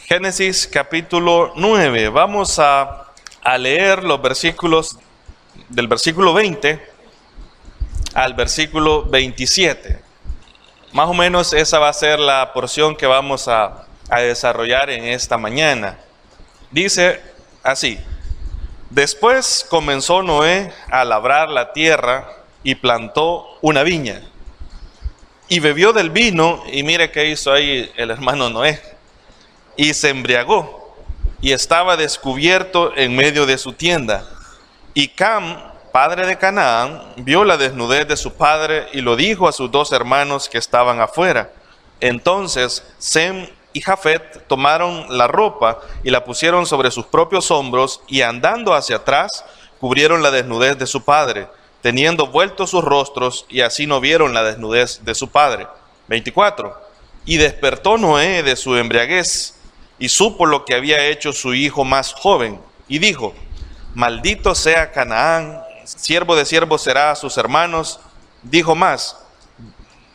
Génesis capítulo 9. Vamos a leer los versículos del versículo 20 al versículo 27. Más o menos esa va a ser la porción que vamos a desarrollar en esta mañana. Dice así: después comenzó Noé a labrar la tierra y plantó una viña. Y bebió del vino, y mire qué hizo ahí el hermano Noé. Y se embriagó, y estaba descubierto en medio de su tienda. Y Cam, padre de Canaán, vio la desnudez de su padre y lo dijo a sus dos hermanos que estaban afuera. Entonces Sem y Jafet tomaron la ropa y la pusieron sobre sus propios hombros, y andando hacia atrás, cubrieron la desnudez de su padre, teniendo vueltos sus rostros, y así no vieron la desnudez de su padre. 24. Y despertó Noé de su embriaguez, y supo lo que había hecho su hijo más joven, y dijo: maldito sea Canaán, siervo de siervos será a sus hermanos. Dijo más: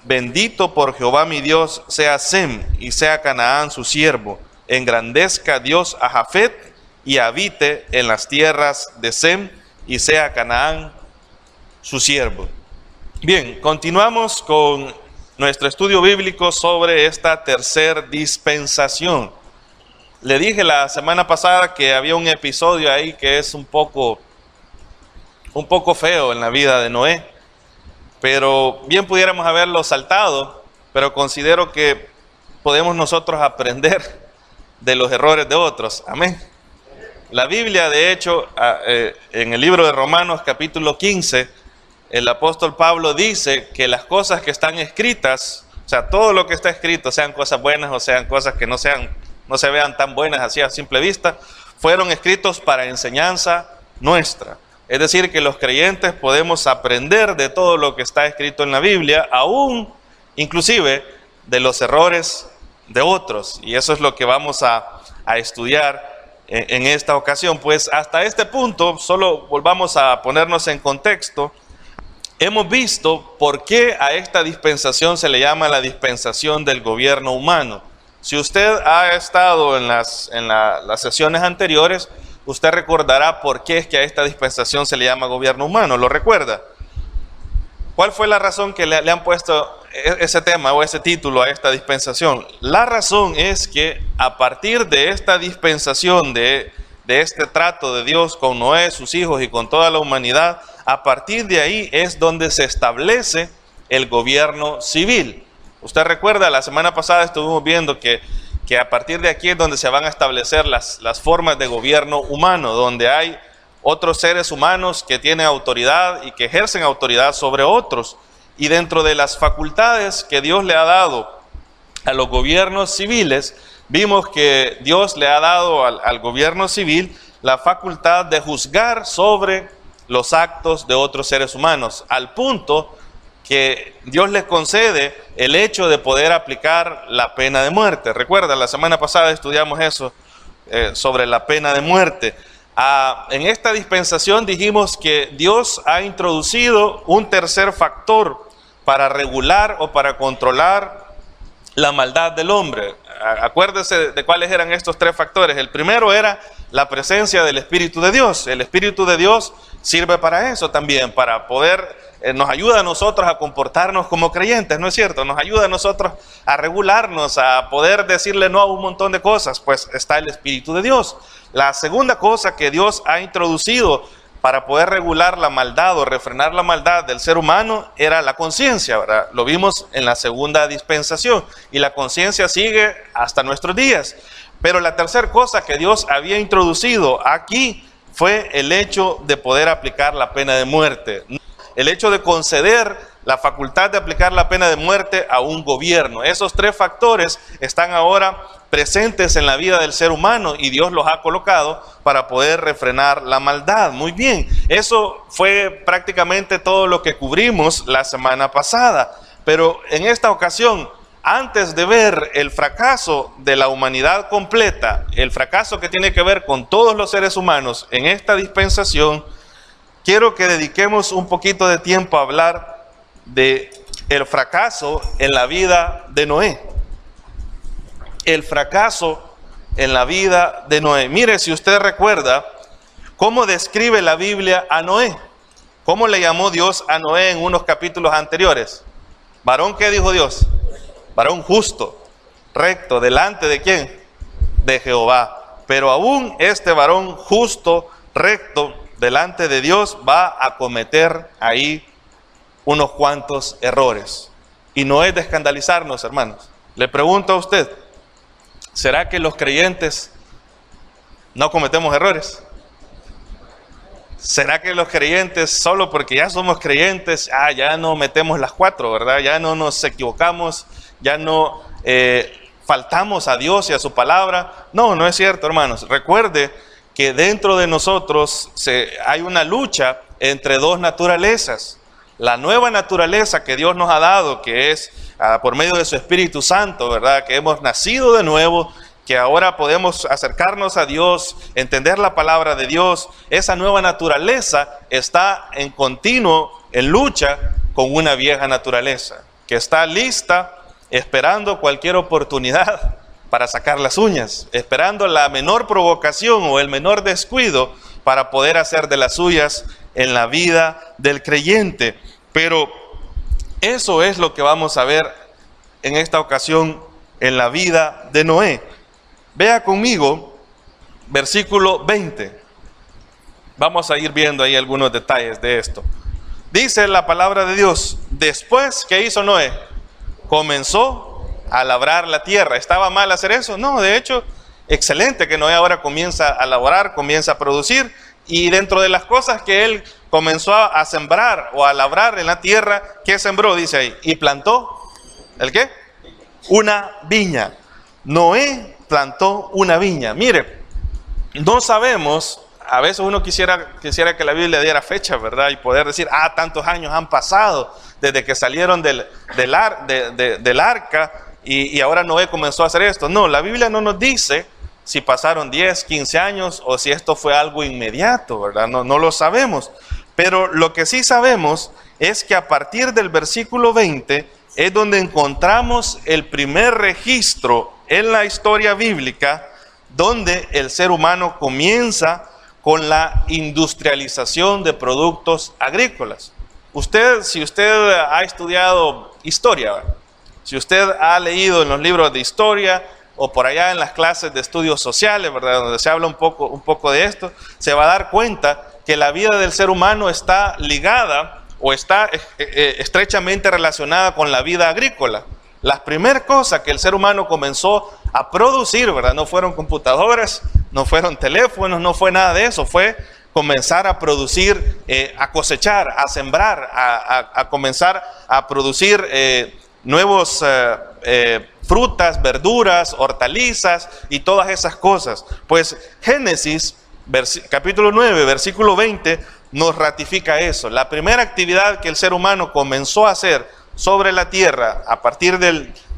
bendito por Jehová mi Dios sea Sem, y sea Canaán su siervo. Engrandezca Dios a Jafet, y habite en las tierras de Sem, y sea Canaán su siervo. Bien, continuamos con nuestro estudio bíblico sobre esta tercera dispensación. Le dije la semana pasada que había un episodio ahí que es un poco feo en la vida de Noé, pero bien pudiéramos haberlo saltado, pero considero que podemos nosotros aprender de los errores de otros. Amén. La Biblia, de hecho, en el libro de Romanos capítulo 15, el apóstol Pablo dice que las cosas que están escritas, o sea, todo lo que está escrito, sean cosas buenas o sean cosas que no se vean tan buenas así a simple vista, fueron escritos para enseñanza nuestra. Es decir, que los creyentes podemos aprender de todo lo que está escrito en la Biblia, aún inclusive de los errores de otros. Y eso es lo que vamos a estudiar en esta ocasión. Pues hasta este punto, solo volvamos a ponernos en contexto. Hemos visto por qué a esta dispensación se le llama la dispensación del gobierno humano. Si usted ha estado en las sesiones anteriores, usted recordará por qué es que a esta dispensación se le llama gobierno humano. ¿Lo recuerda? ¿Cuál fue la razón que le han puesto ese tema o ese título a esta dispensación? La razón es que a partir de esta dispensación, de este trato de Dios con Noé, sus hijos y con toda la humanidad, a partir de ahí es donde se establece el gobierno civil. Usted recuerda, la semana pasada estuvimos viendo que a partir de aquí es donde se van a establecer las formas de gobierno humano, donde hay otros seres humanos que tienen autoridad y que ejercen autoridad sobre otros. Y dentro de las facultades que Dios le ha dado a los gobiernos civiles, vimos que Dios le ha dado al gobierno civil la facultad de juzgar sobre los actos de otros seres humanos, al punto que Dios les concede el hecho de poder aplicar la pena de muerte. Recuerda, la semana pasada estudiamos eso, sobre la pena de muerte. En esta dispensación dijimos que Dios ha introducido un tercer factor para regular o para controlar la maldad del hombre. Acuérdese de cuáles eran estos tres factores. El primero era la presencia del Espíritu de Dios. El Espíritu de Dios sirve para eso también, para poder, nos ayuda a nosotros a comportarnos como creyentes, ¿no es cierto? Nos ayuda a nosotros a regularnos, a poder decirle no a un montón de cosas, pues está el Espíritu de Dios. La segunda cosa que Dios ha introducido para poder regular la maldad o refrenar la maldad del ser humano era la conciencia, ¿verdad? Lo vimos en la segunda dispensación y la conciencia sigue hasta nuestros días. Pero la tercera cosa que Dios había introducido aquí fue el hecho de poder aplicar la pena de muerte. El hecho de conceder la facultad de aplicar la pena de muerte a un gobierno. Esos tres factores están ahora presentes en la vida del ser humano y Dios los ha colocado para poder refrenar la maldad. Muy bien, eso fue prácticamente todo lo que cubrimos la semana pasada. Pero en esta ocasión, antes de ver el fracaso de la humanidad completa, el fracaso que tiene que ver con todos los seres humanos en esta dispensación, quiero que dediquemos un poquito de tiempo a hablar de el fracaso en la vida de Noé. El fracaso en la vida de Noé. Mire, si usted recuerda, ¿cómo describe la Biblia a Noé? ¿Cómo le llamó Dios a Noé en unos capítulos anteriores? ¿Varón qué dijo Dios? Varón justo, recto, ¿delante de quién? De Jehová. Pero aún este varón justo, recto, delante de Dios, va a cometer ahí unos cuantos errores. Y no es de escandalizarnos, hermanos. Le pregunto a usted, ¿será que los creyentes no cometemos errores? ¿Será que los creyentes, solo porque ya somos creyentes, ya no metemos las cuatro, ¿verdad? Ya no nos equivocamos, ya no faltamos a Dios y a su palabra? No, no es cierto, hermanos. Recuerde que dentro de nosotros hay una lucha entre dos naturalezas. La nueva naturaleza que Dios nos ha dado, que es por medio de su Espíritu Santo, ¿verdad? Que hemos nacido de nuevo, que ahora podemos acercarnos a Dios, entender la palabra de Dios. Esa nueva naturaleza está en lucha con una vieja naturaleza, que está lista, esperando cualquier oportunidad para sacar las uñas, esperando la menor provocación o el menor descuido para poder hacer de las suyas en la vida del creyente. Pero eso es lo que vamos a ver en esta ocasión en la vida de Noé. Vea conmigo versículo 20. Vamos a ir viendo ahí algunos detalles de esto. Dice la palabra de Dios: después, ¿qué hizo Noé? Comenzó a labrar la tierra. ¿Estaba mal hacer eso? No, de hecho, excelente que Noé ahora comienza a labrar, comienza a producir. Y dentro de las cosas que él comenzó a sembrar o a labrar en la tierra, ¿qué sembró? Dice ahí, y plantó, ¿el qué? Una viña. Noé plantó una viña. Mire, no sabemos, a veces uno quisiera que la Biblia diera fecha, ¿verdad? Y poder decir, tantos años han pasado desde que salieron del arca y ahora Noé comenzó a hacer esto. No, la Biblia no nos dice si pasaron 10, 15 años o si esto fue algo inmediato, ¿verdad? No lo sabemos. Pero lo que sí sabemos es que a partir del versículo 20 es donde encontramos el primer registro en la historia bíblica donde el ser humano comienza con la industrialización de productos agrícolas. Si usted ha estudiado historia, si usted ha leído en los libros de historia o por allá en las clases de estudios sociales, ¿verdad?, donde se habla un poco de esto, se va a dar cuenta que la vida del ser humano está ligada o está estrechamente relacionada con la vida agrícola. Las primeras cosas que el ser humano comenzó a producir, ¿verdad?, no fueron computadoras, no fueron teléfonos, no fue nada de eso, fue comenzar a producir, a cosechar, a sembrar, a comenzar a producir nuevos frutas, verduras, hortalizas y todas esas cosas. Pues Génesis, capítulo 9, versículo 20, nos ratifica eso. La primera actividad que el ser humano comenzó a hacer sobre la tierra a partir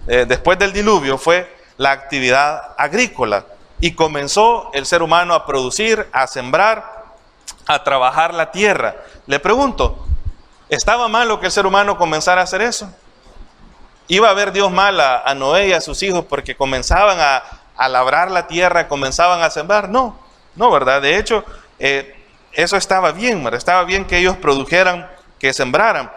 después del diluvio fue la actividad agrícola. Y comenzó el ser humano a producir, a sembrar, a trabajar la tierra. Le pregunto, ¿estaba malo que el ser humano comenzara a hacer eso? ¿Iba a ver Dios mal a Noé y a sus hijos porque comenzaban a labrar la tierra, comenzaban a sembrar? No, ¿verdad? De hecho, eso estaba bien, ¿verdad? Estaba bien que ellos produjeran, que sembraran.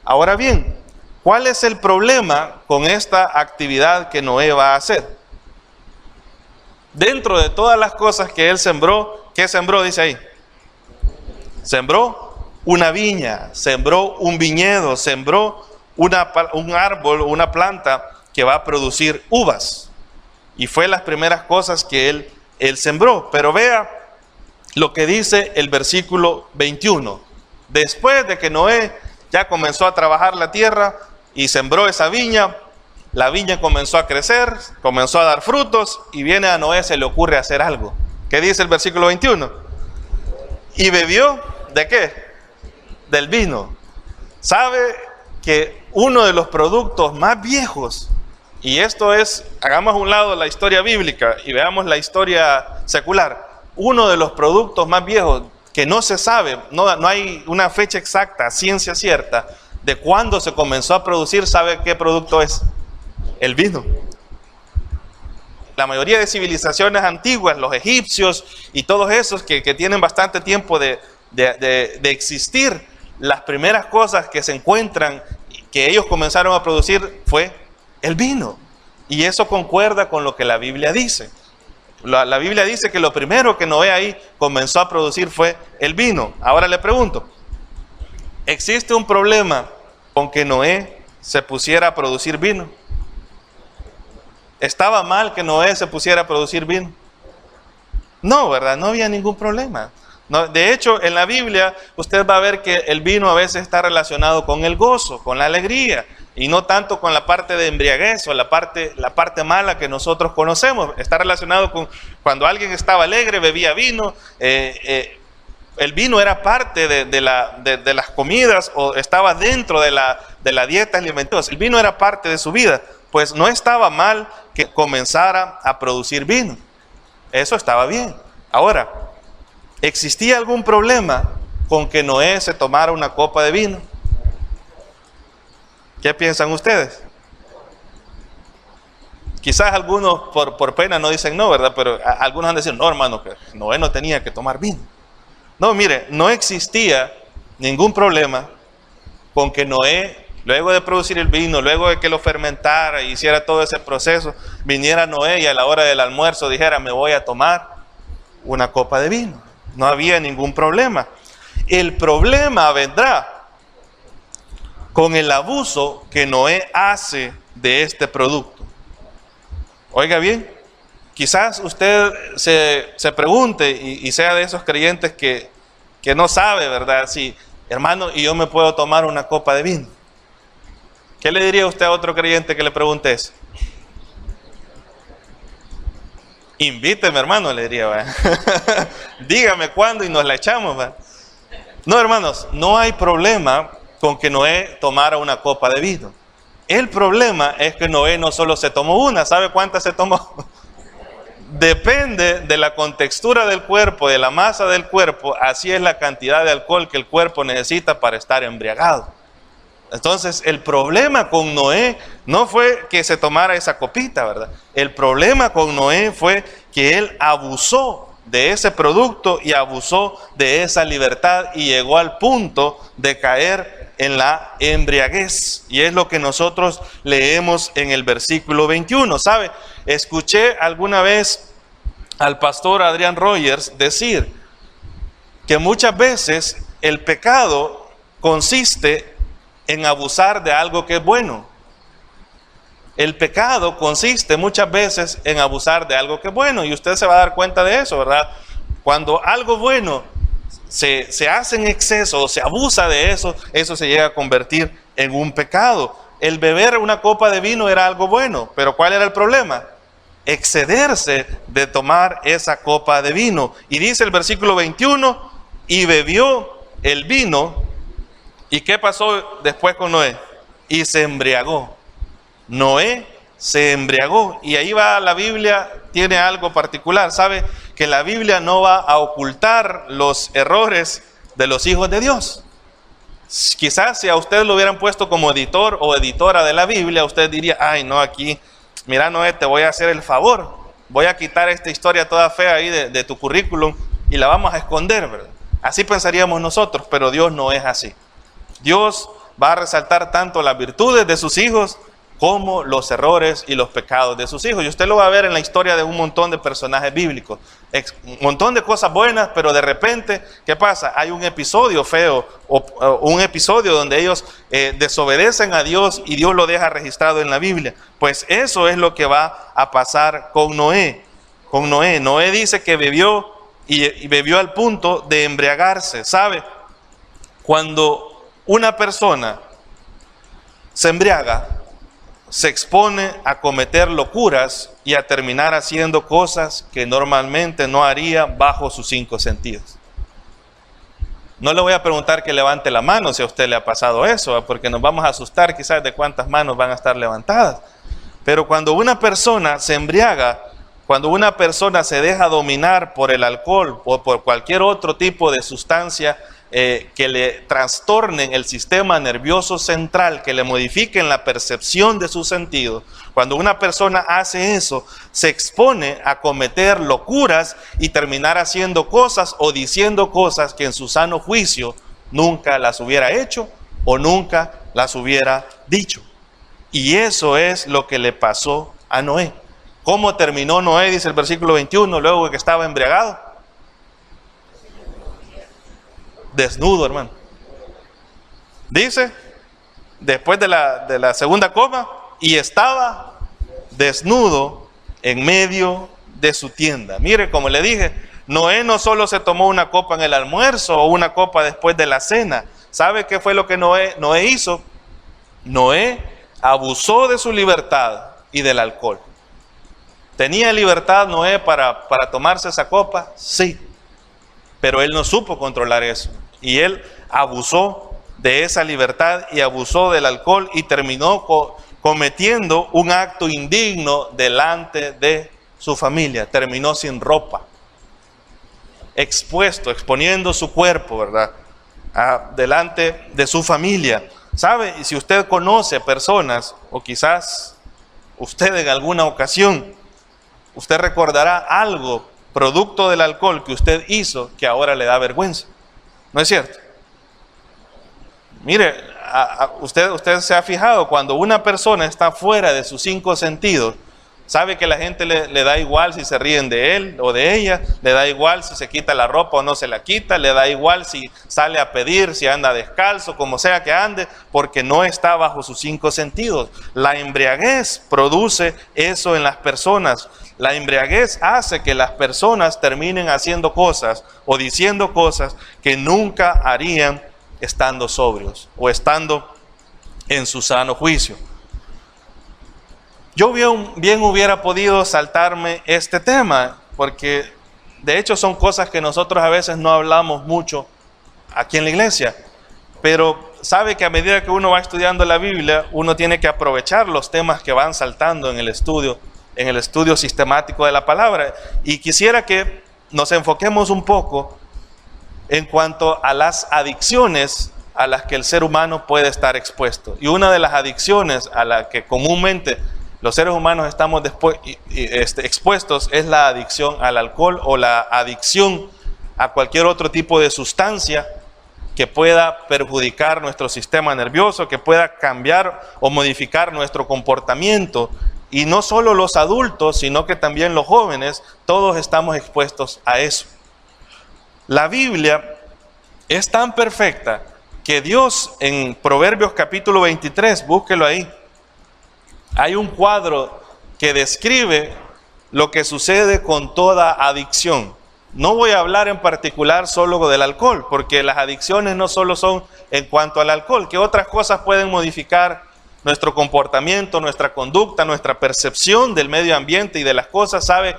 Ahora bien, ¿cuál es el problema con esta actividad que Noé va a hacer? Dentro de todas las cosas que él sembró, ¿qué sembró? Dice ahí. Sembró una viña, sembró un viñedo, sembró un árbol, una planta que va a producir uvas. Y fue las primeras cosas que él sembró. Pero vea lo que dice el versículo 21. Después de que Noé ya comenzó a trabajar la tierra y sembró esa viña, la viña comenzó a crecer, comenzó a dar frutos y viene a Noé, se le ocurre hacer algo. ¿Qué dice el versículo 21? Y bebió, ¿de qué? Del vino. ¿Sabe que uno de los productos más viejos, y esto es, hagamos a un lado la historia bíblica y veamos la historia secular, uno de los productos más viejos que no se sabe, no hay una fecha exacta, ciencia cierta, de cuándo se comenzó a producir, ¿sabe qué producto es? El vino. la mayoría de civilizaciones antiguas, los egipcios y todos esos que tienen bastante tiempo de existir, las primeras cosas que se encuentran, que ellos comenzaron a producir, fue el vino. Y eso concuerda con lo que la Biblia dice. La Biblia dice que lo primero que Noé ahí comenzó a producir fue el vino. Ahora le pregunto, ¿existe un problema con que Noé se pusiera a producir vino? ¿Estaba mal que Noé se pusiera a producir vino? No, ¿verdad? No había ningún problema. No, de hecho, en la Biblia usted va a ver que el vino a veces está relacionado con el gozo, con la alegría, y no tanto con la parte de embriaguez o la parte mala que nosotros conocemos. Está relacionado con cuando alguien estaba alegre, bebía vino. El vino era parte de las comidas, o estaba dentro de la dieta alimenticia. El vino era parte de su vida. Pues no estaba mal que comenzara a producir vino. Eso estaba bien. Ahora, ¿existía algún problema con que Noé se tomara una copa de vino? ¿Qué piensan ustedes? Quizás algunos por pena no dicen no, ¿verdad? Pero algunos han de decir, no, hermano, que Noé no tenía que tomar vino. No, mire, no existía ningún problema con que Noé, luego de producir el vino, luego de que lo fermentara, hiciera todo ese proceso, viniera Noé y a la hora del almuerzo dijera, me voy a tomar una copa de vino. No había ningún problema. El problema vendrá con el abuso que Noé hace de este producto. Oiga bien, quizás usted se pregunte y sea de esos creyentes que no sabe, ¿verdad? Si, hermano, y yo me puedo tomar una copa de vino. ¿Qué le diría usted a otro creyente que le pregunte eso? Invíteme, hermano, le diría, ¿verdad? Dígame cuándo y nos la echamos, ¿verdad? No, hermanos, no hay problema con que Noé tomara una copa de vino. El problema es que Noé no solo se tomó una, ¿sabe cuántas se tomó? Depende de la contextura del cuerpo, de la masa del cuerpo, así es la cantidad de alcohol que el cuerpo necesita para estar embriagado. Entonces, el problema con Noé no fue que se tomara esa copita, ¿verdad? El problema con Noé fue que él abusó de ese producto y abusó de esa libertad y llegó al punto de caer en la embriaguez. Y es lo que nosotros leemos en el versículo 21. ¿Sabe? Escuché alguna vez al pastor Adrian Rogers decir que muchas veces el pecado consiste en abusar de algo que es bueno. El pecado consiste muchas veces en abusar de algo que es bueno, y usted se va a dar cuenta de eso, ¿verdad? Cuando algo bueno se hace en exceso o se abusa de eso, eso se llega a convertir en un pecado. El beber una copa de vino era algo bueno, pero ¿cuál era el problema? Excederse de tomar esa copa de vino. Y dice el versículo 21, y bebió el vino. ¿Y qué pasó después con Noé? Y se embriagó. Noé se embriagó. Y ahí va la Biblia, tiene algo particular. ¿Sabe? Que la Biblia no va a ocultar los errores de los hijos de Dios. Quizás si a usted lo hubieran puesto como editor o editora de la Biblia, usted diría, ay no, aquí, mira Noé, te voy a hacer el favor. Voy a quitar esta historia toda fea ahí de tu currículum y la vamos a esconder, ¿verdad? Así pensaríamos nosotros, pero Dios no es así. Dios va a resaltar tanto las virtudes de sus hijos como los errores y los pecados de sus hijos. Y usted lo va a ver en la historia de un montón de personajes bíblicos. Un montón de cosas buenas, pero de repente, ¿qué pasa? Hay un episodio feo, o un episodio donde ellos desobedecen a Dios y Dios lo deja registrado en la Biblia. Pues eso es lo que va a pasar con Noé. Con Noé. Noé dice que bebió y bebió al punto de embriagarse. ¿Sabe? Cuando una persona se embriaga, se expone a cometer locuras y a terminar haciendo cosas que normalmente no haría bajo sus 5 sentidos. No le voy a preguntar que levante la mano si a usted le ha pasado eso, porque nos vamos a asustar quizás de cuántas manos van a estar levantadas. Pero cuando una persona se embriaga, cuando una persona se deja dominar por el alcohol o por cualquier otro tipo de sustancia que le trastornen el sistema nervioso central, que le modifiquen la percepción de sus sentidos, cuando una persona hace eso, se expone a cometer locuras y terminar haciendo cosas o diciendo cosas que en su sano juicio nunca las hubiera hecho o nunca las hubiera dicho. Y eso es lo que le pasó a Noé. ¿Cómo terminó Noé? Dice el versículo 21, luego de que estaba embriagado. Desnudo, hermano. Dice, después de la segunda copa, y estaba desnudo en medio de su tienda. Mire, como le dije, Noé no solo se tomó una copa en el almuerzo o una copa después de la cena. ¿Sabe qué fue lo que Noé hizo? Noé abusó de su libertad y del alcohol. ¿Tenía libertad Noé para tomarse esa copa? Sí, pero él no supo controlar eso. Y él abusó de esa libertad y abusó del alcohol y terminó cometiendo un acto indigno delante de su familia. Terminó sin ropa, expuesto, exponiendo su cuerpo, ¿verdad? Delante de su familia. ¿Sabe? Y si usted conoce personas, o quizás usted en alguna ocasión, usted recordará algo producto del alcohol que usted hizo que ahora le da vergüenza. ¿No es cierto? Mire, usted se ha fijado, cuando una persona está fuera de sus 5 sentidos, sabe que la gente le da igual si se ríen de él o de ella, le da igual si se quita la ropa o no se la quita, le da igual si sale a pedir, si anda descalzo, como sea que ande, porque no está bajo sus 5 sentidos. La embriaguez produce eso en las personas. La embriaguez hace que las personas terminen haciendo cosas o diciendo cosas que nunca harían estando sobrios o estando en su sano juicio. Yo bien hubiera podido saltarme este tema, porque de hecho son cosas que nosotros a veces no hablamos mucho aquí en la iglesia, pero sabe que a medida que uno va estudiando la Biblia, uno tiene que aprovechar los temas que van saltando en el estudio sistemático de la palabra. Y quisiera que nos enfoquemos un poco en cuanto a las adicciones a las que el ser humano puede estar expuesto. Y una de las adicciones a la que comúnmente los seres humanos estamos expuestos es la adicción al alcohol o la adicción a cualquier otro tipo de sustancia que pueda perjudicar nuestro sistema nervioso, que pueda cambiar o modificar nuestro comportamiento. Y no solo los adultos, sino que también los jóvenes, todos estamos expuestos a eso. La Biblia es tan perfecta que Dios en Proverbios capítulo 23, búsquelo ahí, hay un cuadro que describe lo que sucede con toda adicción. No voy a hablar en particular solo del alcohol, porque las adicciones no solo son en cuanto al alcohol, que otras cosas pueden modificar nuestro comportamiento, nuestra conducta, nuestra percepción del medio ambiente y de las cosas. ¿Sabe?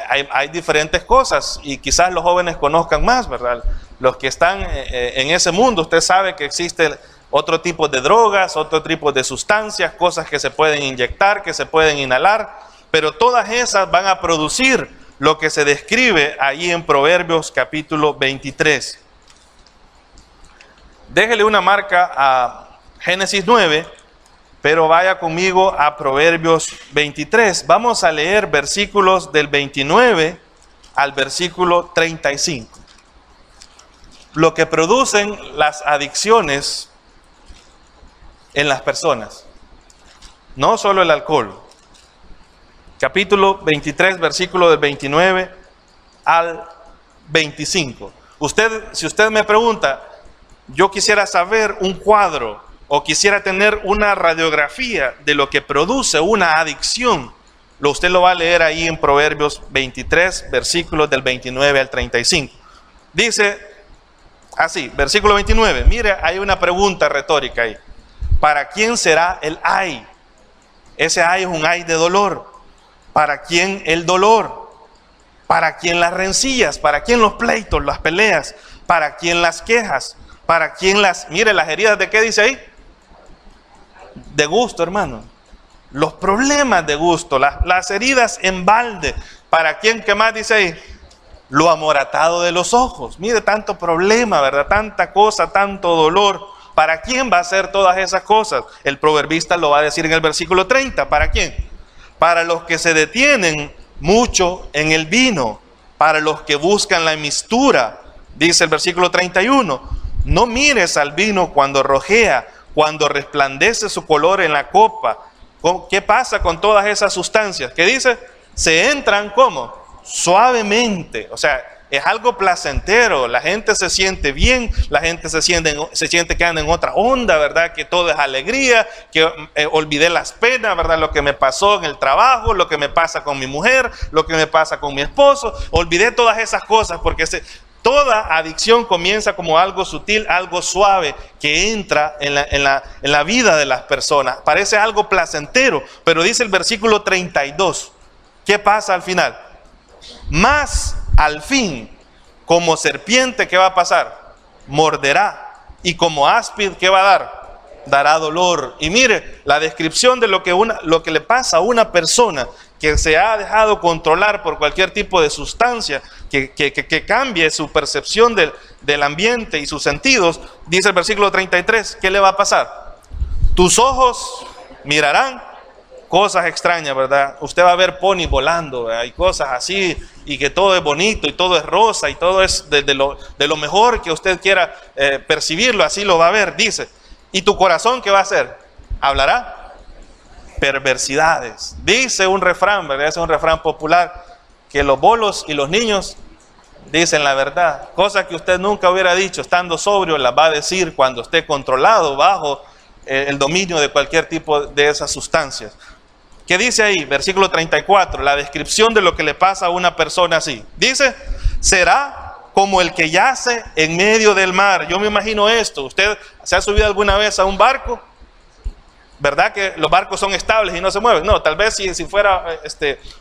Hay diferentes cosas y quizás los jóvenes conozcan más, ¿verdad? Los que están en ese mundo, usted sabe que existe otro tipo de drogas, otro tipo de sustancias, cosas que se pueden inyectar, que se pueden inhalar, pero todas esas van a producir lo que se describe ahí en Proverbios capítulo 23. Déjele una marca a Génesis 9, pero vaya conmigo a Proverbios 23. Vamos a leer versículos del 29 al versículo 35. Lo que producen las adicciones en las personas, no solo el alcohol. Capítulo 23, versículo del 29 al 25. Si usted me pregunta, yo quisiera saber un cuadro o quisiera tener una radiografía de lo que produce una adicción, usted lo va a leer ahí en Proverbios 23, versículos del 29 al 35. Dice así, versículo 29, mire, hay una pregunta retórica ahí. ¿Para quién será el ay? Ese ay es un ay de dolor. ¿Para quién el dolor? ¿Para quién las rencillas? ¿Para quién los pleitos, las peleas? ¿Para quién las quejas? ¿Para quién mire, las heridas de qué dice ahí? De gusto, hermano. Los problemas de gusto, las heridas en balde. ¿Para quién? ¿Qué más dice ahí? lo amoratado de los ojos. Mire, tanto problema, ¿verdad? Tanta cosa, tanto dolor. ¿Para quién va a hacer todas esas cosas? El proverbista lo va a decir en el versículo 30. ¿Para quién? Para los que se detienen mucho en el vino, para los que buscan la mistura. Dice el versículo 31. No mires al vino cuando rojea, cuando resplandece su color en la copa. ¿Qué pasa con todas esas sustancias? ¿Qué dice? Se entran, ¿cómo? Suavemente. O sea, es algo placentero. La gente se siente bien, la gente se siente que anda en otra onda, ¿verdad? Que todo es alegría, que olvidé las penas, ¿verdad? Lo que me pasó en el trabajo, lo que me pasa con mi mujer, lo que me pasa con mi esposo. Olvidé todas esas cosas porque toda adicción comienza como algo sutil, algo suave que entra en la vida de las personas. Parece algo placentero, pero dice el versículo 32. ¿Qué pasa al final? Más al fin, como serpiente, ¿qué va a pasar? Morderá. Y como áspid, ¿qué va a dar? Dará dolor. Y mire, la descripción de lo que le pasa a una persona que se ha dejado controlar por cualquier tipo de sustancia, que cambie su percepción del ambiente y sus sentidos, dice el versículo 33, ¿qué le va a pasar? Tus ojos mirarán cosas extrañas, ¿verdad? Usted va a ver pony volando, ¿verdad? Y cosas así, y que todo es bonito, y todo es rosa, y todo es de lo mejor que usted quiera percibirlo, así lo va a ver, dice. ¿Y tu corazón qué va a hacer? ¿Hablará? Perversidades. Dice un refrán, ¿verdad? Es un refrán popular, que los bolos y los niños dicen la verdad. Cosas que usted nunca hubiera dicho estando sobrio, las va a decir cuando esté controlado bajo el dominio de cualquier tipo de esas sustancias. ¿Qué dice ahí? Versículo 34, la descripción de lo que le pasa a una persona así. Dice, será como el que yace en medio del mar. Yo me imagino esto. ¿Usted se ha subido alguna vez a un barco? ¿Verdad que los barcos son estables y no se mueven? No, tal vez si fuera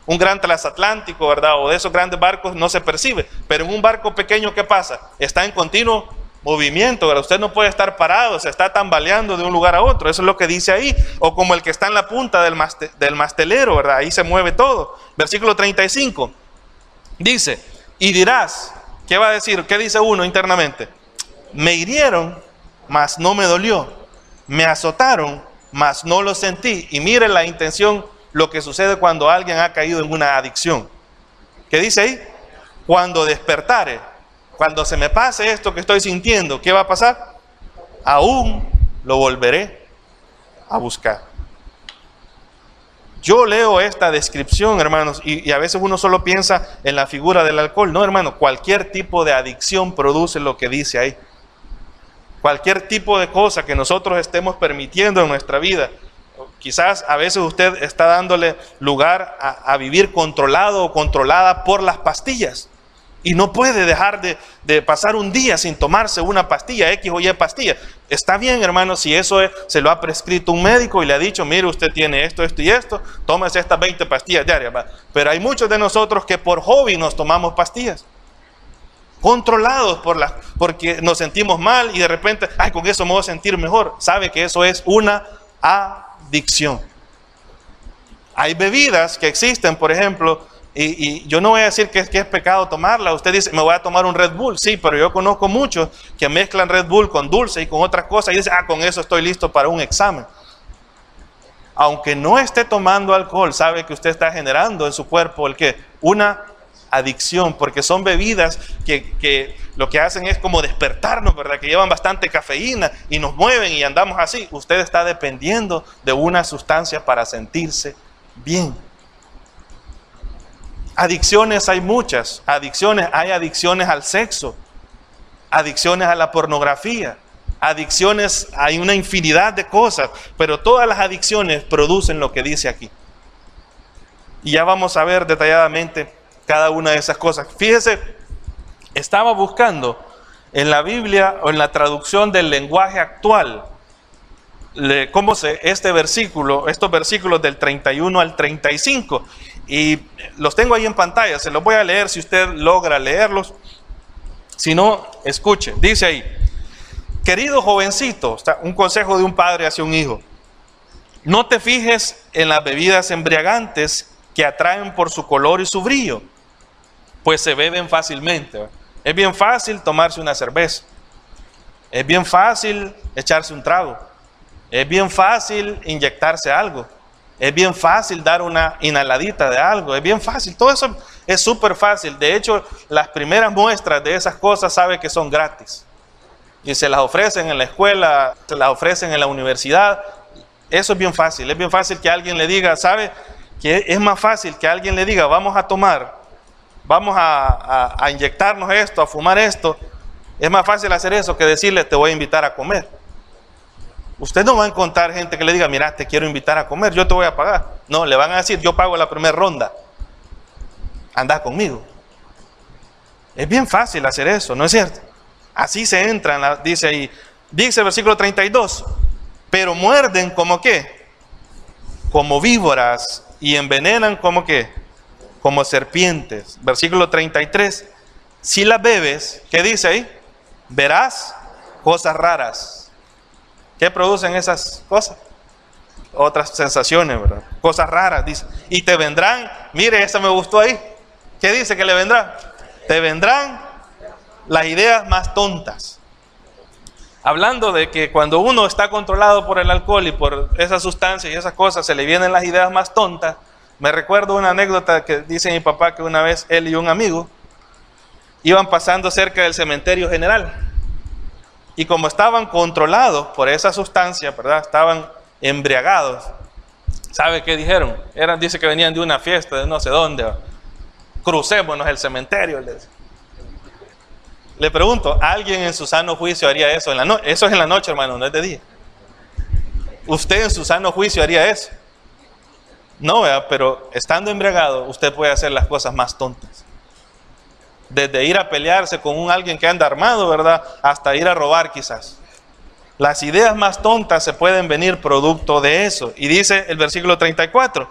un gran transatlántico, ¿verdad? O de esos grandes barcos no se percibe. Pero en un barco pequeño, ¿qué pasa? Está en continuo movimiento, ¿verdad? Usted no puede estar parado, se está tambaleando de un lugar a otro. Eso es lo que dice ahí. O como el que está en la punta del mastelero, ¿verdad? Ahí se mueve todo. Versículo 35. Dice, y dirás, ¿qué va a decir? ¿Qué dice uno internamente? Me hirieron, mas no me dolió. Me azotaron, mas no lo sentí. Y miren la intención, lo que sucede cuando alguien ha caído en una adicción. ¿Qué dice ahí? Cuando despertare, cuando se me pase esto que estoy sintiendo, ¿qué va a pasar? Aún lo volveré a buscar. Yo leo esta descripción, hermanos, y a veces uno solo piensa en la figura del alcohol. No, hermano, cualquier tipo de adicción produce lo que dice ahí. Cualquier tipo de cosa que nosotros estemos permitiendo en nuestra vida. Quizás a veces usted está dándole lugar a vivir controlado o controlada por las pastillas. Y no puede dejar de pasar un día sin tomarse una pastilla, X o Y pastilla. Está bien, hermano, si eso se lo ha prescrito un médico y le ha dicho, mire, usted tiene esto, esto y esto, tómese estas 20 pastillas diarias. Pero hay muchos de nosotros que por hobby nos tomamos pastillas. Controlados porque nos sentimos mal y de repente, ay, con eso me voy a sentir mejor. Sabe que eso es una adicción. Hay bebidas que existen, por ejemplo, y yo no voy a decir que es pecado tomarla. Usted dice, me voy a tomar un Red Bull. Sí, pero yo conozco muchos que mezclan Red Bull con dulce y con otras cosas y dicen, con eso estoy listo para un examen. Aunque no esté tomando alcohol, sabe que usted está generando en su cuerpo ¿el qué? Una adicción, porque son bebidas que lo que hacen es como despertarnos, ¿verdad? Que llevan bastante cafeína y nos mueven y andamos así. Usted está dependiendo de una sustancia para sentirse bien. Adicciones hay muchas. Hay adicciones al sexo, adicciones a la pornografía, adicciones, hay una infinidad de cosas, pero todas las adicciones producen lo que dice aquí. Y ya vamos a ver detalladamente cada una de esas cosas. Fíjese, estaba buscando en la Biblia o en la traducción del lenguaje actual, estos versículos del 31 al 35, y los tengo ahí en pantalla, se los voy a leer si usted logra leerlos, si no, escuche, dice ahí, querido jovencito, un consejo de un padre hacia un hijo, no te fijes en las bebidas embriagantes que atraen por su color y su brillo, pues se beben fácilmente, ¿verdad? Es bien fácil tomarse una cerveza. Es bien fácil echarse un trago. Es bien fácil inyectarse algo. Es bien fácil dar una inhaladita de algo. Es bien fácil. Todo eso es súper fácil. De hecho, las primeras muestras de esas cosas sabe que son gratis. Y se las ofrecen en la escuela, se las ofrecen en la universidad. Eso es bien fácil. Es bien fácil que alguien le diga, ¿sabe? Que es más fácil que alguien le diga, vamos a tomar, vamos a inyectarnos esto, a fumar esto. Es más fácil hacer eso que decirle, te voy a invitar a comer. Usted no va a encontrar gente que le diga, mira, te quiero invitar a comer, yo te voy a pagar. No, le van a decir, yo pago la primera ronda. Anda conmigo. Es bien fácil hacer eso, ¿no es cierto? Así se entran, dice ahí. Dice el versículo 32, pero muerden como ¿qué? Como víboras y envenenan como ¿qué? Como serpientes. Versículo 33, si las bebes, ¿qué dice ahí? Verás cosas raras. ¿Qué producen esas cosas? Otras sensaciones, ¿verdad? Cosas raras, dice. Y te vendrán, mire, esa me gustó ahí. ¿Qué dice que le vendrá? Te vendrán las ideas más tontas. Hablando de que cuando uno está controlado por el alcohol y por esas sustancias y esas cosas, se le vienen las ideas más tontas. Me recuerdo una anécdota que dice mi papá que una vez él y un amigo iban pasando cerca del cementerio general. Y como estaban controlados por esa sustancia, ¿verdad? Estaban embriagados. ¿Sabe qué dijeron? Dice que venían de una fiesta de no sé dónde. Crucémonos el cementerio. Le pregunto, ¿alguien en su sano juicio haría eso en la noche? Eso es en la noche, hermano, no es de día. ¿Usted en su sano juicio haría eso? No, ¿verdad? Pero estando embriagado, usted puede hacer las cosas más tontas. Desde ir a pelearse con alguien que anda armado, ¿verdad? Hasta ir a robar quizás. Las ideas más tontas se pueden venir producto de eso. Y dice el versículo 34,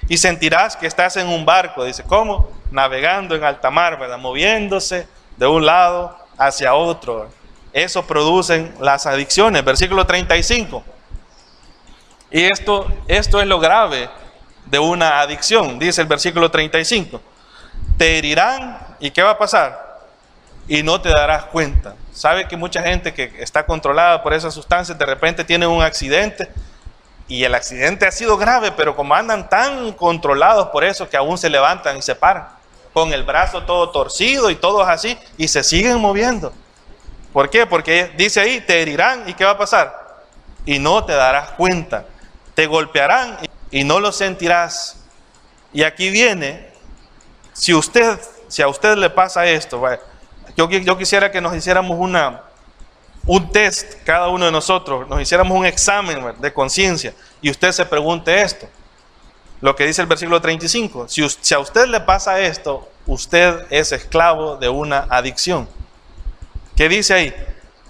y sentirás que estás en un barco. Dice, ¿cómo? Navegando en alta mar, ¿verdad? Moviéndose de un lado hacia otro. Eso producen las adicciones. Versículo 35. Y esto es lo grave de una adicción. Dice el versículo 35. Te herirán, ¿y qué va a pasar? Y no te darás cuenta. ¿Sabe que mucha gente que está controlada por esas sustancias de repente tiene un accidente? Y el accidente ha sido grave, pero como andan tan controlados por eso que aún se levantan y se paran. Con el brazo todo torcido y todos así, y se siguen moviendo. ¿Por qué? Porque dice ahí, te herirán, ¿y qué va a pasar? Y no te darás cuenta. Te golpearán y no lo sentirás. Y aquí viene... Si a usted le pasa esto, yo quisiera que nos hiciéramos un test, cada uno de nosotros, nos hiciéramos un examen de conciencia y usted se pregunte esto, lo que dice el versículo 35. Si a usted le pasa esto, usted es esclavo de una adicción. ¿Qué dice ahí?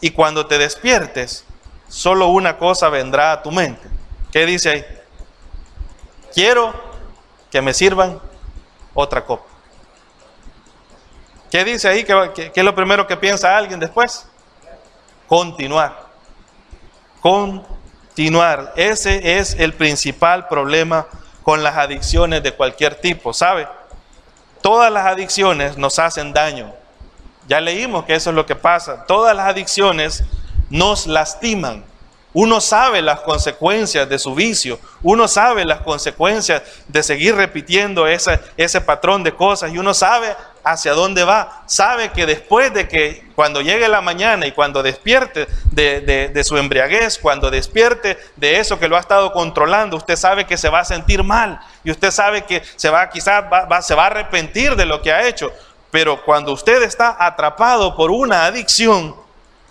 Y cuando te despiertes, solo una cosa vendrá a tu mente. ¿Qué dice ahí? Quiero que me sirvan otra copa. ¿Qué dice ahí? ¿Qué es lo primero que piensa alguien después? Continuar. Continuar. Ese es el principal problema con las adicciones de cualquier tipo, ¿sabe? Todas las adicciones nos hacen daño. Ya leímos que eso es lo que pasa. Todas las adicciones nos lastiman. Uno sabe las consecuencias de su vicio. Uno sabe las consecuencias de seguir repitiendo ese patrón de cosas. Y uno sabe hacia dónde va. Sabe que después de que cuando llegue la mañana y cuando despierte de su embriaguez, cuando despierte de eso que lo ha estado controlando, usted sabe que se va a sentir mal. Y usted sabe que se va a arrepentir de lo que ha hecho. Pero cuando usted está atrapado por una adicción,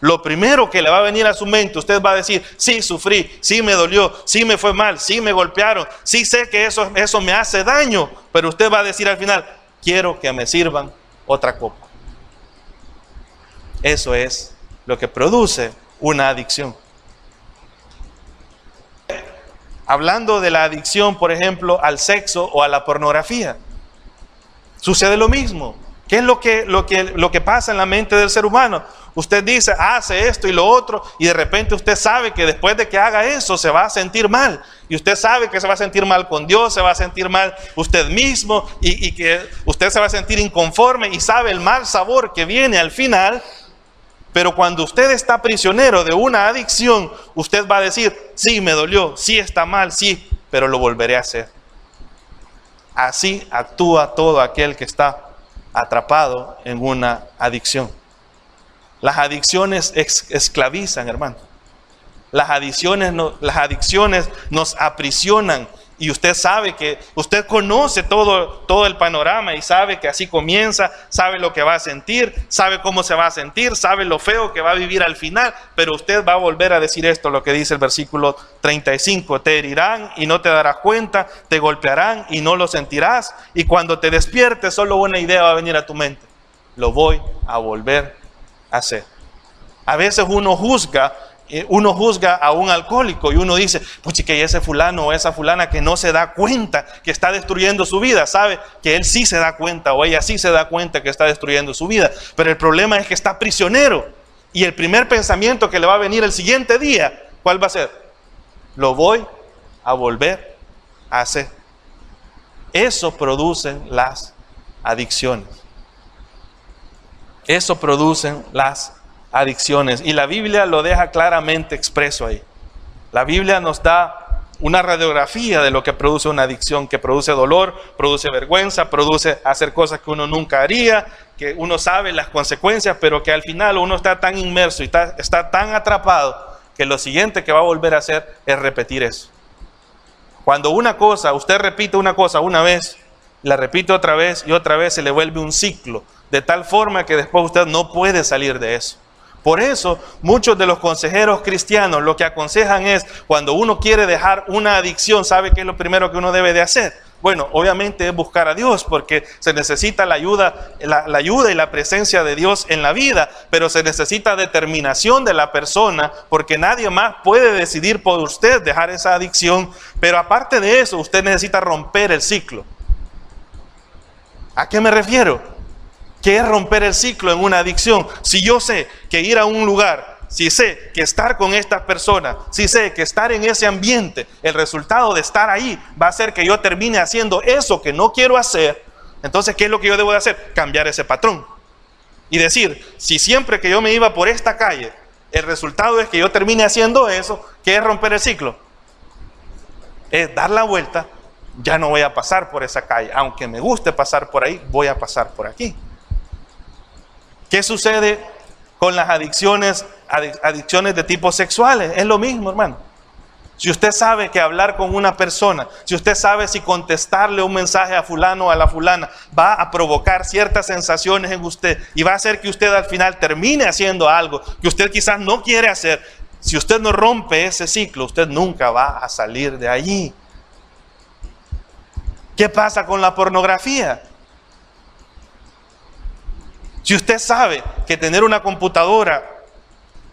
lo primero que le va a venir a su mente, usted va a decir, sí sufrí, sí me dolió, sí me fue mal, sí me golpearon, sí sé que eso me hace daño, pero usted va a decir al final, quiero que me sirvan otra copa. Eso es lo que produce una adicción. Hablando de la adicción, por ejemplo, al sexo o a la pornografía, sucede lo mismo. ¿Qué es lo que pasa en la mente del ser humano? Usted dice, hace esto y lo otro, y de repente usted sabe que después de que haga eso se va a sentir mal. Y usted sabe que se va a sentir mal con Dios, se va a sentir mal usted mismo, y que usted se va a sentir inconforme, y sabe el mal sabor que viene al final. Pero cuando usted está prisionero de una adicción, usted va a decir, sí, me dolió, sí está mal, sí, pero lo volveré a hacer. Así actúa todo aquel que está atrapado en una adicción. Las adicciones esclavizan, hermano. Las adicciones nos aprisionan. Y usted sabe que, usted conoce todo el panorama y sabe que así comienza, sabe lo que va a sentir, sabe cómo se va a sentir, sabe lo feo que va a vivir al final, pero usted va a volver a decir esto, lo que dice el versículo 35, te herirán y no te darás cuenta, te golpearán y no lo sentirás, y cuando te despiertes solo una idea va a venir a tu mente, lo voy a volver a hacer. A veces uno juzga a un alcohólico y uno dice, puchi, que ese fulano o esa fulana que no se da cuenta que está destruyendo su vida, sabe que él sí se da cuenta o ella sí se da cuenta que está destruyendo su vida, pero el problema es que está prisionero y el primer pensamiento que le va a venir el siguiente día, ¿cuál va a ser? Lo voy a volver a hacer. Eso producen las adicciones. Eso producen las adicciones, y la Biblia lo deja claramente expreso ahí. La Biblia nos da una radiografía de lo que produce una adicción, que produce dolor, produce vergüenza, produce hacer cosas que uno nunca haría, que uno sabe las consecuencias, pero que al final uno está tan inmerso y está tan atrapado que lo siguiente que va a volver a hacer es repetir eso. Cuando usted repite una cosa una vez, la repite otra vez y otra vez, se le vuelve un ciclo, de tal forma que después usted no puede salir de eso. Por eso, muchos de los consejeros cristianos lo que aconsejan es, cuando uno quiere dejar una adicción, ¿sabe qué es lo primero que uno debe de hacer? Bueno, obviamente es buscar a Dios, porque se necesita la ayuda y la presencia de Dios en la vida, pero se necesita determinación de la persona, porque nadie más puede decidir por usted dejar esa adicción. Pero aparte de eso, usted necesita romper el ciclo. ¿A qué me refiero? ¿Qué es romper el ciclo en una adicción? Si yo sé que ir a un lugar, si sé que estar con estas personas, si sé que estar en ese ambiente, el resultado de estar ahí va a ser que yo termine haciendo eso que no quiero hacer, entonces, ¿qué es lo que yo debo de hacer? Cambiar ese patrón. Y decir, si siempre que yo me iba por esta calle, el resultado es que yo termine haciendo eso, ¿qué es romper el ciclo? Es dar la vuelta, ya no voy a pasar por esa calle, aunque me guste pasar por ahí, voy a pasar por aquí. ¿Qué sucede con las adicciones de tipo sexuales? Es lo mismo, hermano. Si usted sabe que hablar con una persona, si usted sabe si contestarle un mensaje a fulano o a la fulana va a provocar ciertas sensaciones en usted y va a hacer que usted al final termine haciendo algo que usted quizás no quiere hacer, si usted no rompe ese ciclo, usted nunca va a salir de allí. ¿Qué pasa con la pornografía? Si usted sabe que tener una computadora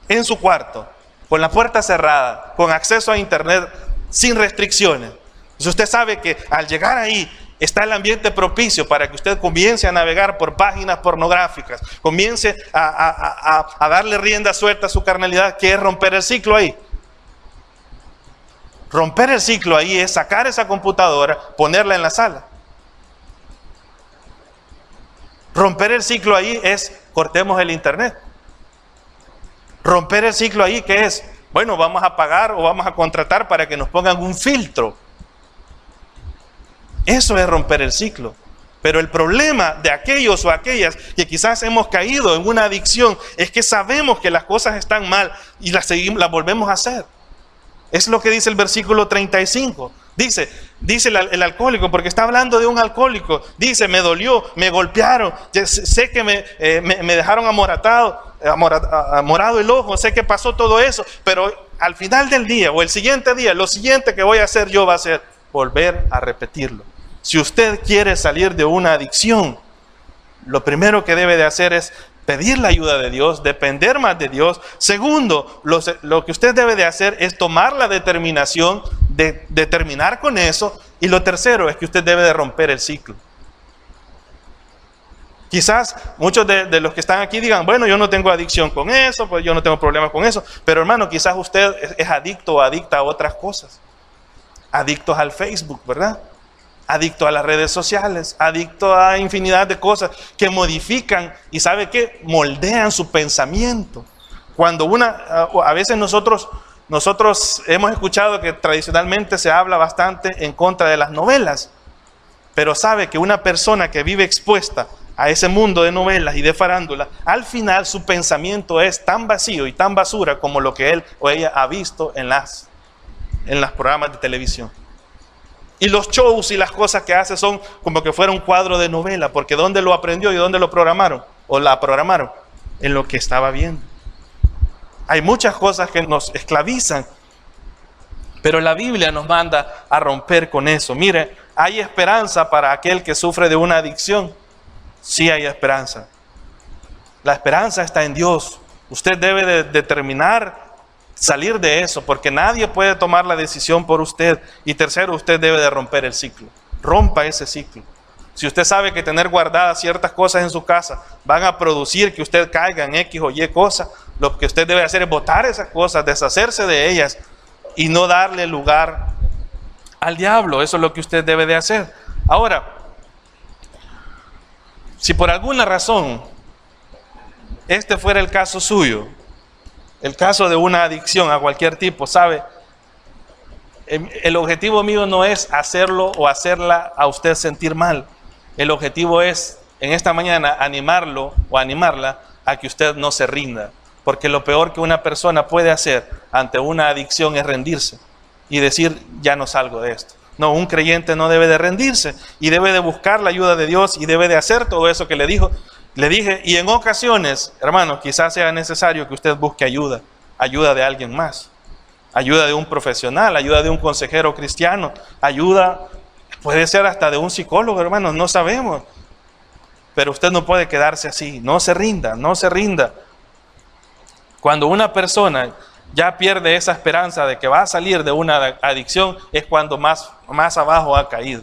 en su cuarto, con la puerta cerrada, con acceso a internet sin restricciones, si usted sabe que al llegar ahí está el ambiente propicio para que usted comience a navegar por páginas pornográficas, comience a darle rienda suelta a su carnalidad, ¿qué es romper el ciclo ahí? Romper el ciclo ahí es sacar esa computadora, ponerla en la sala. Romper el ciclo ahí es, cortemos el internet. Romper el ciclo ahí, ¿qué es? Bueno, vamos a pagar o vamos a contratar para que nos pongan un filtro. Eso es romper el ciclo. Pero el problema de aquellos o aquellas que quizás hemos caído en una adicción es que sabemos que las cosas están mal y las volvemos a hacer. Es lo que dice el versículo 35. Dice el alcohólico, porque está hablando de un alcohólico. Dice, me dolió, me golpearon, sé que me dejaron morado el ojo, sé que pasó todo eso, pero al final del día o el siguiente día, lo siguiente que voy a hacer yo va a ser volver a repetirlo. Si usted quiere salir de una adicción, lo primero que debe de hacer es pedir la ayuda de Dios, depender más de Dios. Segundo, lo que usted debe de hacer es tomar la determinación de terminar con eso. Y lo tercero es que usted debe de romper el ciclo. Quizás muchos de los que están aquí digan, bueno, yo no tengo adicción con eso, pues yo no tengo problemas con eso. Pero hermano, quizás usted es adicto o adicta a otras cosas. Adictos al Facebook, ¿verdad? Adicto a las redes sociales, adicto a infinidad de cosas que modifican y ¿sabe qué? Moldean su pensamiento. Cuando a veces nosotros hemos escuchado que tradicionalmente se habla bastante en contra de las novelas, pero sabe que una persona que vive expuesta a ese mundo de novelas y de farándula, al final su pensamiento es tan vacío y tan basura como lo que él o ella ha visto en los programas de televisión. Y los shows y las cosas que hace son como que fuera un cuadro de novela, porque ¿dónde lo aprendió y dónde lo programaron? O la programaron, en lo que estaba viendo. Hay muchas cosas que nos esclavizan, pero la Biblia nos manda a romper con eso. Mire, ¿hay esperanza para aquel que sufre de una adicción? Sí hay esperanza. La esperanza está en Dios. Usted debe de determinar salir de eso, porque nadie puede tomar la decisión por usted. Y tercero, usted debe de romper el ciclo. Rompa ese ciclo. Si usted sabe que tener guardadas ciertas cosas en su casa van a producir que usted caiga en X o Y cosas, lo que usted debe hacer es botar esas cosas, deshacerse de ellas y no darle lugar al diablo. Eso es lo que usted debe de hacer. Ahora, si por alguna razón este fuera el caso suyo, el caso de una adicción a cualquier tipo, ¿sabe? El objetivo mío no es hacerlo o hacerla a usted sentir mal. El objetivo es, en esta mañana, animarlo o animarla a que usted no se rinda. Porque lo peor que una persona puede hacer ante una adicción es rendirse y decir, ya no salgo de esto. No, un creyente no debe de rendirse y debe de buscar la ayuda de Dios y debe de hacer todo eso que le dije. Y en ocasiones, hermanos, quizás sea necesario que usted busque ayuda de alguien más, ayuda de un profesional, ayuda de un consejero cristiano, ayuda, puede ser hasta de un psicólogo, hermanos, no sabemos. Pero usted no puede quedarse así, no se rinda, no se rinda. Cuando una persona ya pierde esa esperanza de que va a salir de una adicción, es cuando más abajo ha caído.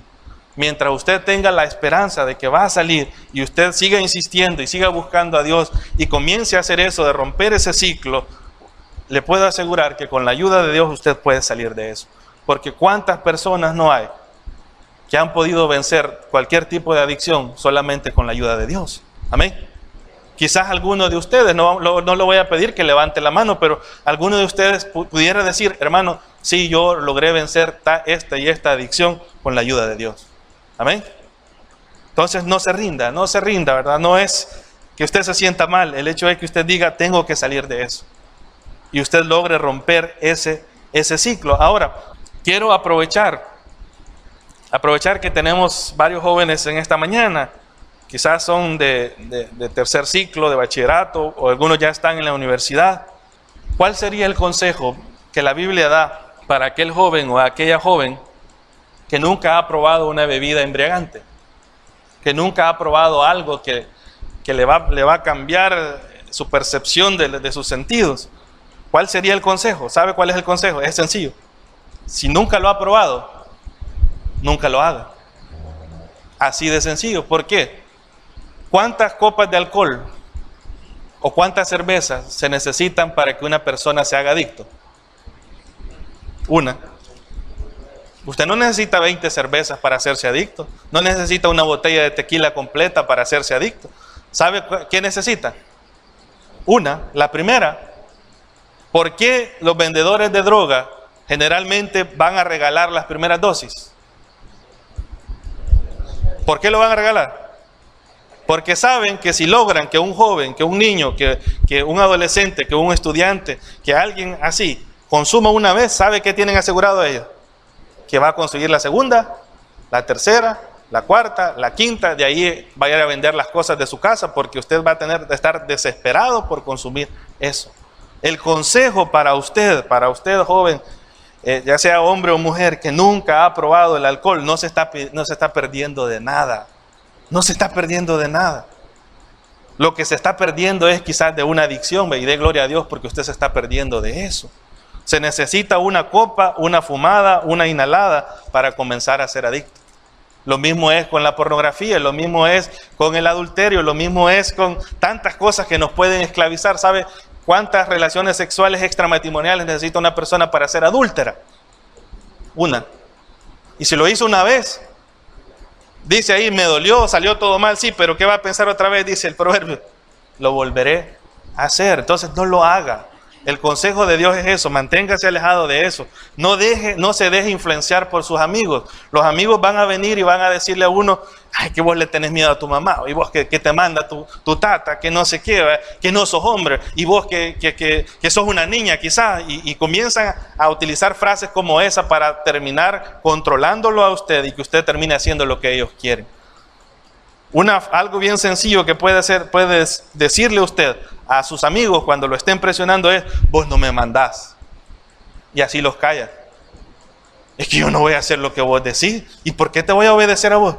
Mientras usted tenga la esperanza de que va a salir y usted siga insistiendo y siga buscando a Dios y comience a hacer eso de romper ese ciclo, le puedo asegurar que con la ayuda de Dios usted puede salir de eso. Porque ¿cuántas personas no hay que han podido vencer cualquier tipo de adicción solamente con la ayuda de Dios? Amén. Quizás alguno de ustedes, no le voy a pedir que levante la mano, pero alguno de ustedes pudiera decir, hermano, sí, yo logré vencer esta y esta adicción con la ayuda de Dios. Amén. Entonces no se rinda, ¿verdad? No es que usted se sienta mal, el hecho es que usted diga, tengo que salir de eso. Y usted logre romper ese ciclo. Ahora, quiero aprovechar que tenemos varios jóvenes en esta mañana. Quizás son de tercer ciclo, de bachillerato, o algunos ya están en la universidad. ¿Cuál sería el consejo que la Biblia da para aquel joven o aquella joven que nunca ha probado una bebida embriagante? Que nunca ha probado algo que le va a cambiar su percepción de sus sentidos. ¿Cuál sería el consejo? ¿Sabe cuál es el consejo? Es sencillo. Si nunca lo ha probado, nunca lo haga. Así de sencillo. ¿Por qué? ¿Cuántas copas de alcohol o cuántas cervezas se necesitan para que una persona se haga adicto? Una. Usted no necesita 20 cervezas para hacerse adicto. No necesita una botella de tequila completa para hacerse adicto. ¿Sabe qué necesita? Una. La primera. ¿Por qué los vendedores de droga generalmente van a regalar las primeras dosis? ¿Por qué lo van a regalar? Porque saben que si logran que un joven, que un niño, que un adolescente, que un estudiante, que alguien así consuma una vez, ¿sabe qué tienen asegurado ellos? Que va a conseguir la segunda, la tercera, la cuarta, la quinta, de ahí va a ir a vender las cosas de su casa porque usted va a tener que estar desesperado por consumir eso. El consejo para usted joven, ya sea hombre o mujer, que nunca ha probado el alcohol, no se está perdiendo de nada. No se está perdiendo de nada. Lo que se está perdiendo es quizás de una adicción, y dé gloria a Dios porque usted se está perdiendo de eso. Se necesita una copa, una fumada, una inhalada para comenzar a ser adicto. Lo mismo es con la pornografía, lo mismo es con el adulterio, lo mismo es con tantas cosas que nos pueden esclavizar. ¿Sabe cuántas relaciones sexuales extramatrimoniales necesita una persona para ser adúltera? Una. Y si lo hizo una vez, dice ahí, me dolió, salió todo mal, sí, pero ¿qué va a pensar otra vez? Dice el proverbio, lo volveré a hacer. Entonces no lo haga. El consejo de Dios es eso, manténgase alejado de eso. No se deje influenciar por sus amigos. Los amigos van a venir y van a decirle a uno, ay, que vos le tenés miedo a tu mamá, y vos que te manda tu tata, que no sé qué, que no sos hombre, y vos que sos una niña quizás, y comienzan a utilizar frases como esa para terminar controlándolo a usted y que usted termine haciendo lo que ellos quieren. Algo bien sencillo que puede decirle usted a sus amigos cuando lo estén presionando es, vos no me mandás. Y así los calla. Es que yo no voy a hacer lo que vos decís. ¿Y por qué te voy a obedecer a vos?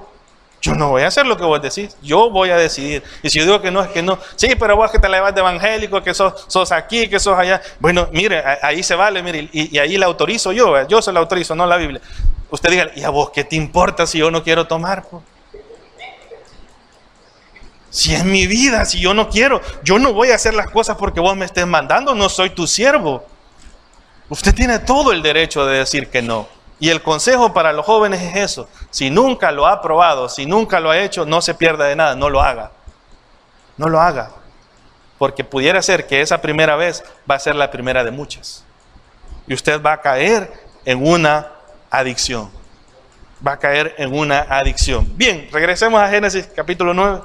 Yo no voy a hacer lo que vos decís. Yo voy a decidir. Y si yo digo que no, es que no. Sí, pero vos que te la llevas de evangélico, que sos aquí, que sos allá. Bueno, mire, ahí se vale, mire. Y ahí la autorizo yo. Yo se la autorizo, no la Biblia. Usted diga, ¿y a vos qué te importa si yo no quiero tomar? Pues? Si es mi vida, si yo no quiero, yo no voy a hacer las cosas porque vos me estés mandando, no soy tu siervo. Usted tiene todo el derecho de decir que no. Y el consejo para los jóvenes es eso. Si nunca lo ha probado, si nunca lo ha hecho, no se pierda de nada, no lo haga. No lo haga. Porque pudiera ser que esa primera vez va a ser la primera de muchas. Y usted va a caer en una adicción. Va a caer en una adicción. Bien, regresemos a Génesis capítulo 9.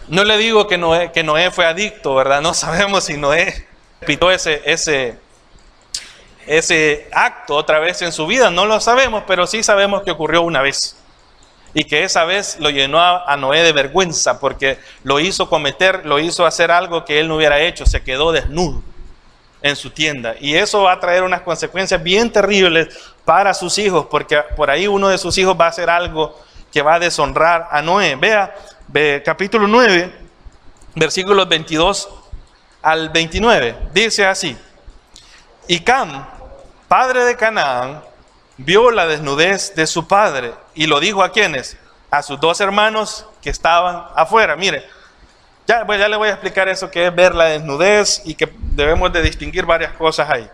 No le digo que Noé fue adicto, ¿verdad? No sabemos si Noé repitió ese acto otra vez en su vida. No lo sabemos, pero sí sabemos que ocurrió una vez. Y que esa vez lo llenó a Noé de vergüenza porque lo hizo hacer algo que él no hubiera hecho. Se quedó desnudo en su tienda. Y eso va a traer unas consecuencias bien terribles para sus hijos, porque por ahí uno de sus hijos va a hacer algo que va a deshonrar a Noé. Vea capítulo 9, versículos 22 al 29. Dice así: y Cam, padre de Canaán, vio la desnudez de su padre y lo dijo a ¿quiénes? A sus dos hermanos que estaban afuera. Mire, ya le voy a explicar eso que es ver la desnudez y que debemos de distinguir varias cosas ahí.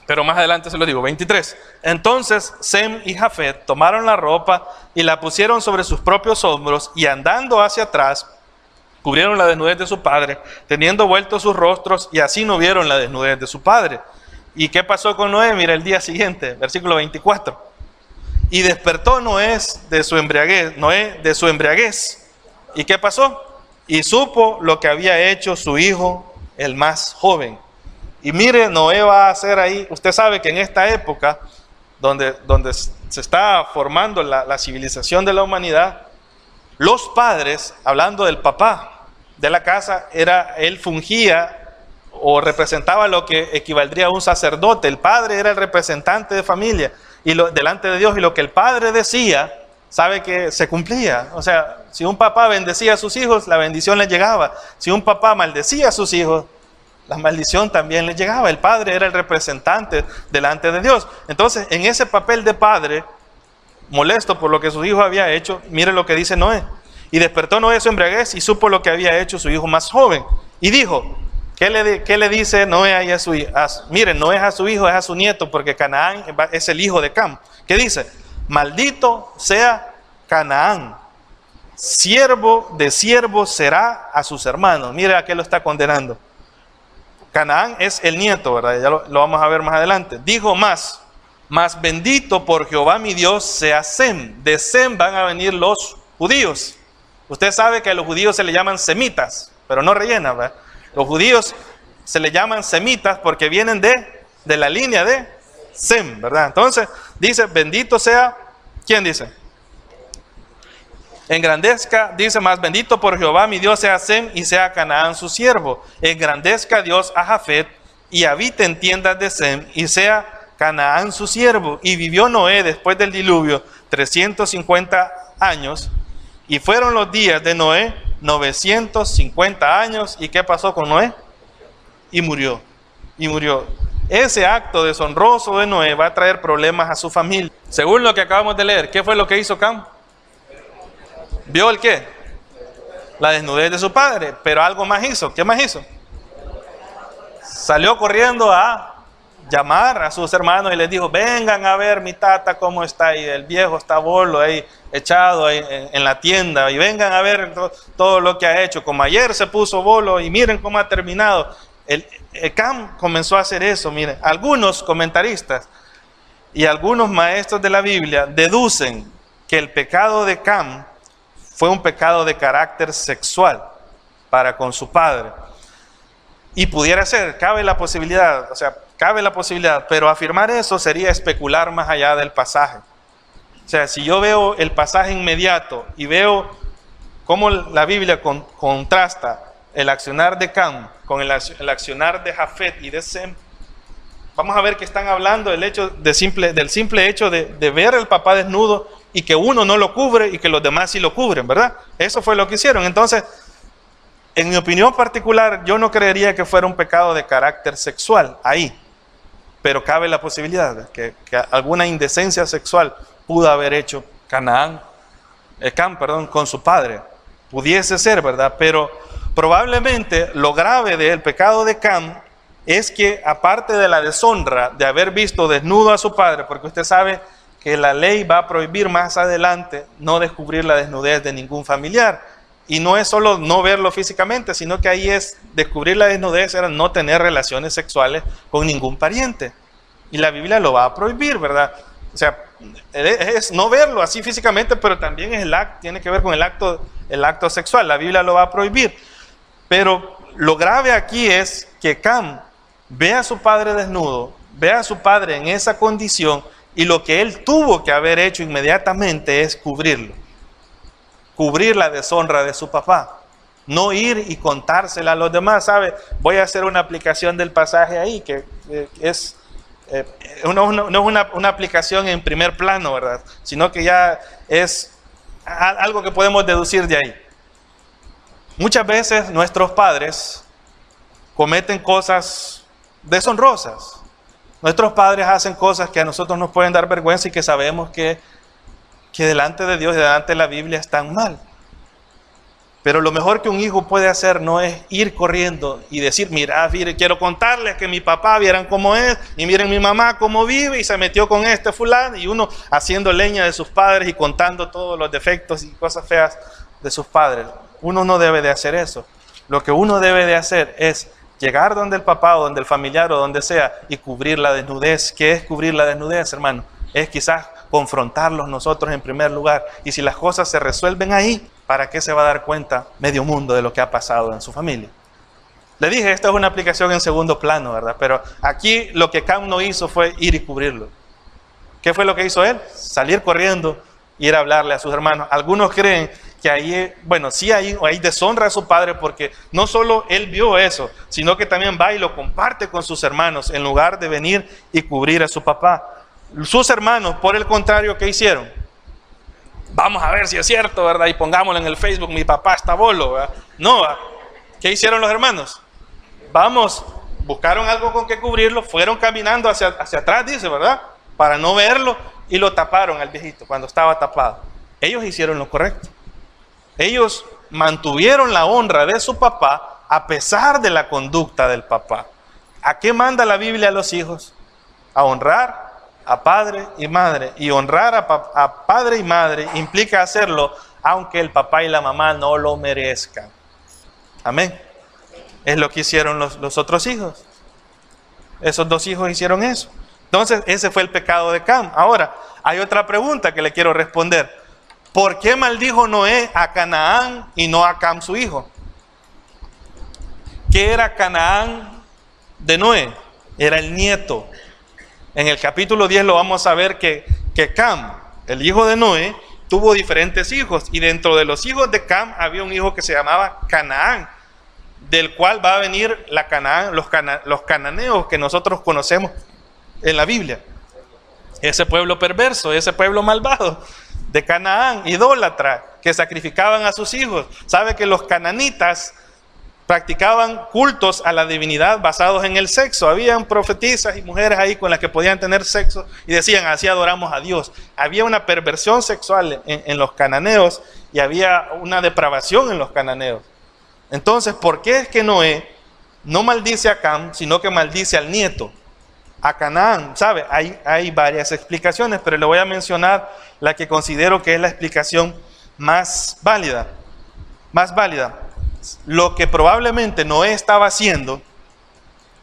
Pero más adelante se lo digo. 23. Entonces Sem y Jafet tomaron la ropa y la pusieron sobre sus propios hombros y andando hacia atrás, cubrieron la desnudez de su padre, teniendo vueltos sus rostros, y así no vieron la desnudez de su padre. ¿Y qué pasó con Noé? Mira el día siguiente, versículo 24. Y despertó Noé de su embriaguez. ¿Y qué pasó? Y supo lo que había hecho su hijo, el más joven. Y mire, Noé va a hacer ahí, usted sabe que en esta época, donde se está formando la civilización de la humanidad, los padres, hablando del papá de la casa, él fungía o representaba lo que equivaldría a un sacerdote. El padre era el representante de familia y delante de Dios, y lo que el padre decía, sabe que se cumplía. O sea, si un papá bendecía a sus hijos, la bendición les llegaba. Si un papá maldecía a sus hijos, la maldición también les llegaba. El padre era el representante delante de Dios. Entonces, en ese papel de padre, molesto por lo que su hijo había hecho, mire lo que dice Noé. Y despertó Noé su embriaguez y supo lo que había hecho su hijo más joven. Y dijo, ¿qué le dice Noé ahí a su hijo? Miren, no es a su hijo, es a su nieto, porque Canaán es el hijo de Cam. ¿Qué dice? Maldito sea Canaán, siervo de siervos será a sus hermanos. Mire a qué lo está condenando. Canaán es el nieto, ¿verdad? Ya lo vamos a ver más adelante. Dijo más bendito por Jehová mi Dios sea Sem. De Sem van a venir los judíos. Usted sabe que a los judíos se le llaman semitas, pero no rellenan, ¿verdad? Los judíos se le llaman semitas porque vienen de la línea de Sem, ¿verdad? Entonces dice, bendito sea, ¿quién dice? Engrandezca, dice, más bendito por Jehová mi Dios sea Sem y sea Canaán su siervo. Engrandezca Dios a Jafet y habite en tiendas de Sem y sea Canaán su siervo. Y vivió Noé después del diluvio 350 años y fueron los días de Noé 950 años. ¿Y qué pasó con Noé? Y murió. Ese acto deshonroso de Noé va a traer problemas a su familia. Según lo que acabamos de leer, ¿qué fue lo que hizo Cam? ¿Vio el qué? La desnudez de su padre, pero algo más hizo. ¿Qué más hizo? Salió corriendo a llamar a sus hermanos y les dijo: vengan a ver mi tata cómo está ahí, el viejo está bolo ahí, echado ahí en la tienda, y vengan a ver todo lo que ha hecho, como ayer se puso bolo y miren cómo ha terminado. El Cam comenzó a hacer eso. Miren, algunos comentaristas y algunos maestros de la Biblia deducen que el pecado de Cam fue un pecado de carácter sexual para con su padre. Y pudiera ser, cabe la posibilidad, pero afirmar eso sería especular más allá del pasaje. O sea, si yo veo el pasaje inmediato y veo cómo la Biblia contrasta el accionar de Cam con el accionar de Jafet y de Sem, vamos a ver que están hablando del simple hecho de ver al papá desnudo y que uno no lo cubre y que los demás sí lo cubren, ¿verdad? Eso fue lo que hicieron. Entonces, en mi opinión particular, yo no creería que fuera un pecado de carácter sexual ahí, pero cabe la posibilidad de que alguna indecencia sexual pudo haber hecho Cam con su padre. Pudiese ser, ¿verdad? Pero probablemente lo grave del pecado de Cam es que, aparte de la deshonra de haber visto desnudo a su padre, porque usted sabe que la ley va a prohibir más adelante no descubrir la desnudez de ningún familiar. Y no es solo no verlo físicamente, sino que ahí es descubrir la desnudez, era no tener relaciones sexuales con ningún pariente. Y la Biblia lo va a prohibir, ¿verdad? O sea, es no verlo así físicamente, pero también es tiene que ver con el acto sexual. La Biblia lo va a prohibir. Pero lo grave aquí es que Cam ve a su padre desnudo, ve a su padre en esa condición, y lo que él tuvo que haber hecho inmediatamente es cubrirlo. Cubrir la deshonra de su papá. No ir y contársela a los demás, ¿sabe? Voy a hacer una aplicación del pasaje ahí, que no es una aplicación en primer plano, ¿verdad? Sino que ya es algo que podemos deducir de ahí. Muchas veces nuestros padres cometen cosas deshonrosas. Nuestros padres hacen cosas que a nosotros nos pueden dar vergüenza y que sabemos que delante de Dios y delante de la Biblia están mal. Pero lo mejor que un hijo puede hacer no es ir corriendo y decir: mira, quiero contarles que mi papá, vieran cómo es, y miren mi mamá cómo vive y se metió con este fulano, y uno haciendo leña de sus padres y contando todos los defectos y cosas feas de sus padres. Uno no debe de hacer eso. Lo que uno debe de hacer es llegar donde el papá o donde el familiar o donde sea y cubrir la desnudez. ¿Qué es cubrir la desnudez, hermano? Es quizás confrontarlos nosotros en primer lugar. Y si las cosas se resuelven ahí, ¿para qué se va a dar cuenta medio mundo de lo que ha pasado en su familia? Le dije, esta es una aplicación en segundo plano, ¿verdad? Pero aquí lo que Cam no hizo fue ir y cubrirlo. ¿Qué fue lo que hizo él? Salir corriendo, ir a hablarle a sus hermanos. Algunos creen que ahí, sí hay deshonra a su padre, porque no solo él vio eso, sino que también va y lo comparte con sus hermanos, en lugar de venir y cubrir a su papá. Sus hermanos, por el contrario, ¿qué hicieron? Vamos a ver si es cierto, ¿verdad? Y pongámoslo en el Facebook: mi papá está bolo, ¿verdad? No, ¿qué hicieron los hermanos? Buscaron algo con que cubrirlo, fueron caminando hacia atrás, dice, ¿verdad? Para no verlo, y lo taparon al viejito cuando estaba tapado. Ellos hicieron lo correcto. Ellos mantuvieron la honra de su papá a pesar de la conducta del papá. ¿A qué manda la Biblia a los hijos? A honrar a padre y madre. Y honrar a padre y madre implica hacerlo aunque el papá y la mamá no lo merezcan. Amén. Es lo que hicieron los otros hijos. Esos dos hijos hicieron eso. Entonces, ese fue el pecado de Cam. Ahora, hay otra pregunta que le quiero responder. ¿Por qué maldijo Noé a Canaán y no a Cam, su hijo? ¿Qué era Canaán de Noé? Era el nieto. En el capítulo 10 lo vamos a ver que Cam, el hijo de Noé, tuvo diferentes hijos. Y dentro de los hijos de Cam había un hijo que se llamaba Canaán, del cual va a venir los cananeos que nosotros conocemos en la Biblia. Ese pueblo perverso, ese pueblo malvado de Canaán, idólatra, que sacrificaban a sus hijos. Sabe que los cananitas practicaban cultos a la divinidad basados en el sexo. Habían profetisas y mujeres ahí con las que podían tener sexo y decían, así adoramos a Dios. Había una perversión sexual en los cananeos y había una depravación en los cananeos. Entonces, ¿por qué es que Noé no maldice a Cam, sino que maldice al nieto, a Canaán? ¿Sabe? Hay varias explicaciones, pero le voy a mencionar la que considero que es la explicación más válida. Lo que probablemente Noé estaba haciendo,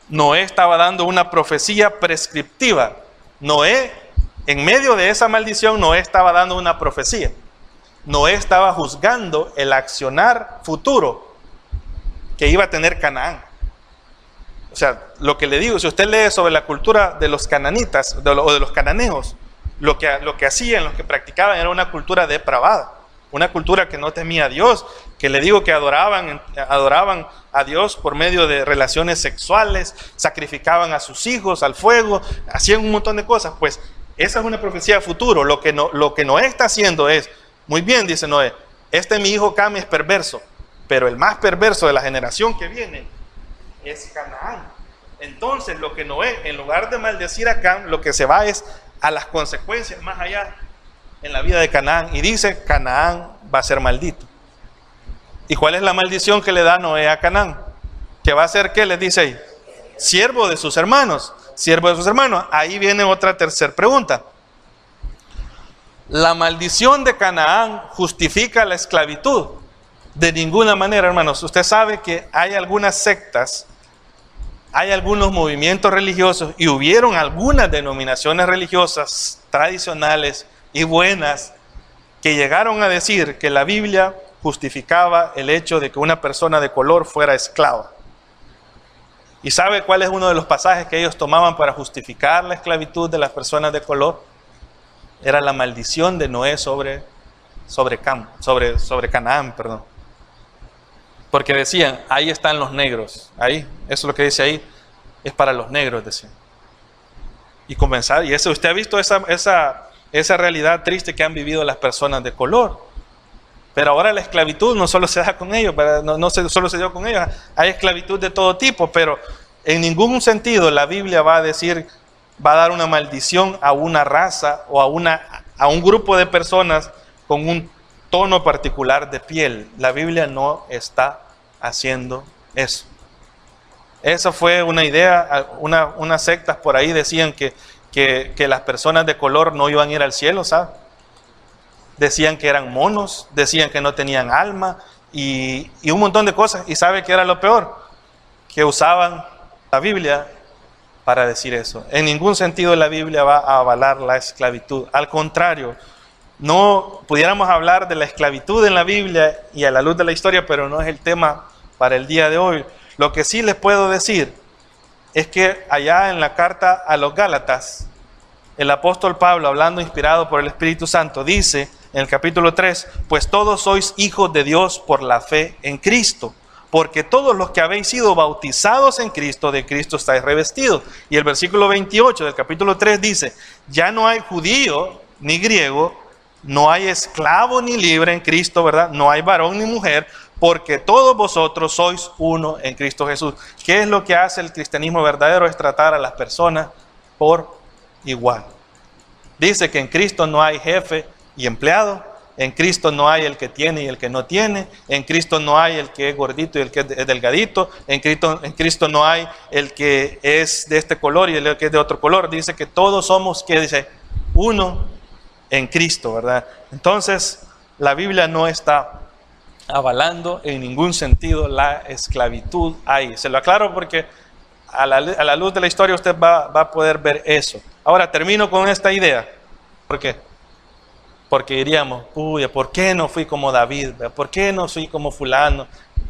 Noé estaba dando una profecía prescriptiva. Noé, en medio de esa maldición, Noé estaba dando una profecía. Noé estaba juzgando el accionar futuro que iba a tener Canaán. O sea, lo que le digo, si usted lee sobre la cultura de los cananitas o de los cananeos, lo que hacían, lo que practicaban era una cultura depravada, una cultura que no temía a Dios, que le digo que adoraban a Dios por medio de relaciones sexuales, sacrificaban a sus hijos al fuego, hacían un montón de cosas. Pues esa es una profecía de futuro. Lo que Noé está haciendo es, muy bien, dice Noé, mi hijo Cam es perverso, pero el más perverso de la generación que viene es Canaán. Entonces lo que Noé, en lugar de maldecir a Cam, lo que se va es a las consecuencias más allá en la vida de Canaán, y dice, Canaán va a ser maldito. ¿Y cuál es la maldición que le da Noé a Canaán? Que va a ser, ¿qué les dice ahí? Siervo de sus hermanos. Siervo de sus hermanos. Ahí viene otra tercera pregunta. ¿La maldición de Canaán justifica la esclavitud? De ninguna manera, hermanos. Usted sabe que hay algunas sectas, hay algunos movimientos religiosos y hubieron algunas denominaciones religiosas tradicionales y buenas que llegaron a decir que la Biblia justificaba el hecho de que una persona de color fuera esclava. ¿Y sabe cuál es uno de los pasajes que ellos tomaban para justificar la esclavitud de las personas de color? Era la maldición de Noé sobre Canaán, perdón. Porque decían, ahí están los negros, ahí, eso es lo que dice ahí, es para los negros, decían. Y eso, usted ha visto esa realidad triste que han vivido las personas de color. Pero ahora la esclavitud no solo se da con ellos, solo se dio con ellos, hay esclavitud de todo tipo, pero en ningún sentido la Biblia va a dar una maldición a una raza o a un grupo de personas con un tono particular de piel. La Biblia no está haciendo eso. Esa fue una idea, unas sectas por ahí decían que las personas de color no iban a ir al cielo, ¿sabes? Decían que eran monos, decían que no tenían alma y un montón de cosas. ¿Y sabe qué era lo peor? Que usaban la Biblia para decir eso. En ningún sentido la Biblia va a avalar la esclavitud. Al contrario, no pudiéramos hablar de la esclavitud en la Biblia y a la luz de la historia, pero no es el tema para el día de hoy. Lo que sí les puedo decir es que allá en la carta a los Gálatas, el apóstol Pablo, hablando inspirado por el Espíritu Santo, dice en el capítulo 3, pues todos sois hijos de Dios por la fe en Cristo, porque todos los que habéis sido bautizados en Cristo, de Cristo estáis revestidos. Y el versículo 28 del capítulo 3 dice, ya no hay judío ni griego, no hay esclavo ni libre en Cristo, ¿verdad? No hay varón ni mujer, porque todos vosotros sois uno en Cristo Jesús. ¿Qué es lo que hace el cristianismo verdadero? Es tratar a las personas por igual. Dice que en Cristo no hay jefe y empleado, en Cristo no hay el que tiene y el que no tiene, en Cristo no hay el que es gordito y el que es delgadito, en Cristo no hay el que es de este color y el que es de otro color. Dice que todos somos, ¿qué dice? Uno en Cristo, ¿verdad? Entonces, la Biblia no está avalando en ningún sentido la esclavitud ahí. Se lo aclaro porque a la luz de la historia usted va a poder ver eso. Ahora termino con esta idea. ¿Por qué? Porque diríamos, puya, ¿por qué no fui como David? ¿Por qué no fui como fulano?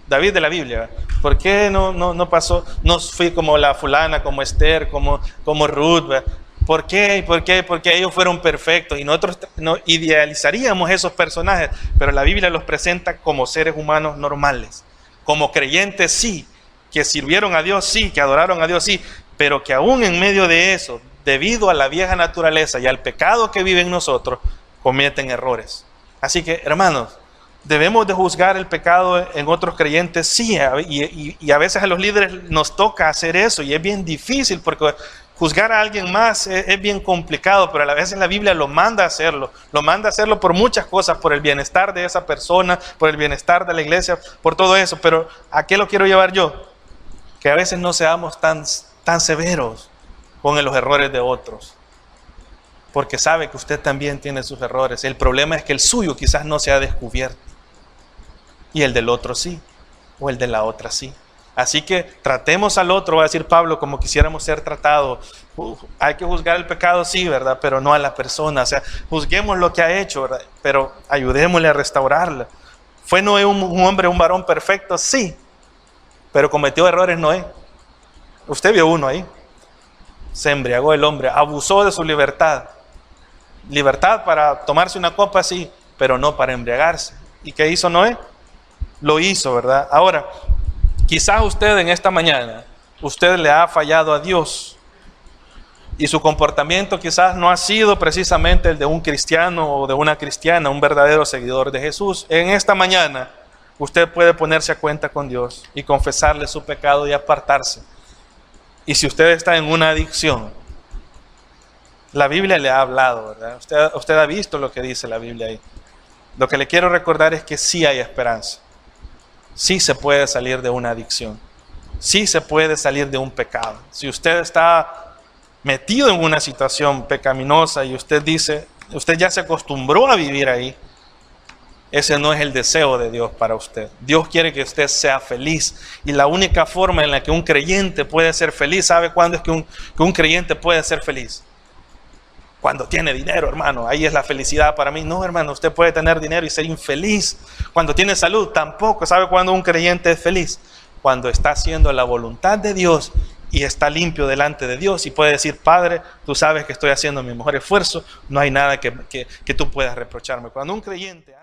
David de la Biblia, ¿por qué no pasó? No fui como la fulana, como Esther, como Ruth, ¿verdad? ¿Por qué? Porque ellos fueron perfectos y nosotros no idealizaríamos esos personajes, pero la Biblia los presenta como seres humanos normales, como creyentes sí, que sirvieron a Dios sí, que adoraron a Dios sí, pero que aún en medio de eso, debido a la vieja naturaleza y al pecado que vive en nosotros, cometen errores. Así que, hermanos, Debemos de juzgar el pecado en otros creyentes, sí, y a veces a los líderes nos toca hacer eso, y es bien difícil porque juzgar a alguien más es bien complicado, pero a la vez la Biblia lo manda a hacerlo por muchas cosas, por el bienestar de esa persona, por el bienestar de la iglesia, por todo eso. Pero ¿a qué lo quiero llevar yo? Que a veces no seamos tan severos con los errores de otros, porque sabe que usted también tiene sus errores. El problema es que el suyo quizás no se ha descubierto, y el del otro sí, o el de la otra sí. Así que tratemos al otro, va a decir Pablo, como quisiéramos ser tratados. Hay que juzgar el pecado, sí, ¿verdad? Pero no a la persona. O sea, juzguemos lo que ha hecho, ¿verdad? Pero ayudémosle a restaurarla. ¿Fue Noé un varón perfecto? Sí. Pero cometió errores Noé. Usted vio uno ahí. Se embriagó el hombre, abusó de su libertad. Libertad para tomarse una copa, sí, pero no para embriagarse. ¿Y qué hizo Noé? Lo hizo, ¿verdad? Ahora, quizás usted en esta mañana, usted le ha fallado a Dios y su comportamiento quizás no ha sido precisamente el de un cristiano o de una cristiana, un verdadero seguidor de Jesús. En esta mañana, usted puede ponerse a cuenta con Dios y confesarle su pecado y apartarse. Y si usted está en una adicción, la Biblia le ha hablado, ¿verdad? Usted ha visto lo que dice la Biblia ahí. Lo que le quiero recordar es que sí hay esperanza. Sí se puede salir de una adicción. Sí se puede salir de un pecado. Si usted está metido en una situación pecaminosa y usted dice, usted ya se acostumbró a vivir ahí, ese no es el deseo de Dios para usted. Dios quiere que usted sea feliz. Y la única forma en la que un creyente puede ser feliz, ¿sabe cuándo es que un creyente puede ser feliz? Cuando tiene dinero, hermano, ahí es la felicidad para mí. No, hermano, usted puede tener dinero y ser infeliz. Cuando tiene salud, tampoco. ¿Sabe cuándo un creyente es feliz? Cuando está haciendo la voluntad de Dios y está limpio delante de Dios y puede decir, Padre, tú sabes que estoy haciendo mi mejor esfuerzo, no hay nada que tú puedas reprocharme. Cuando un creyente...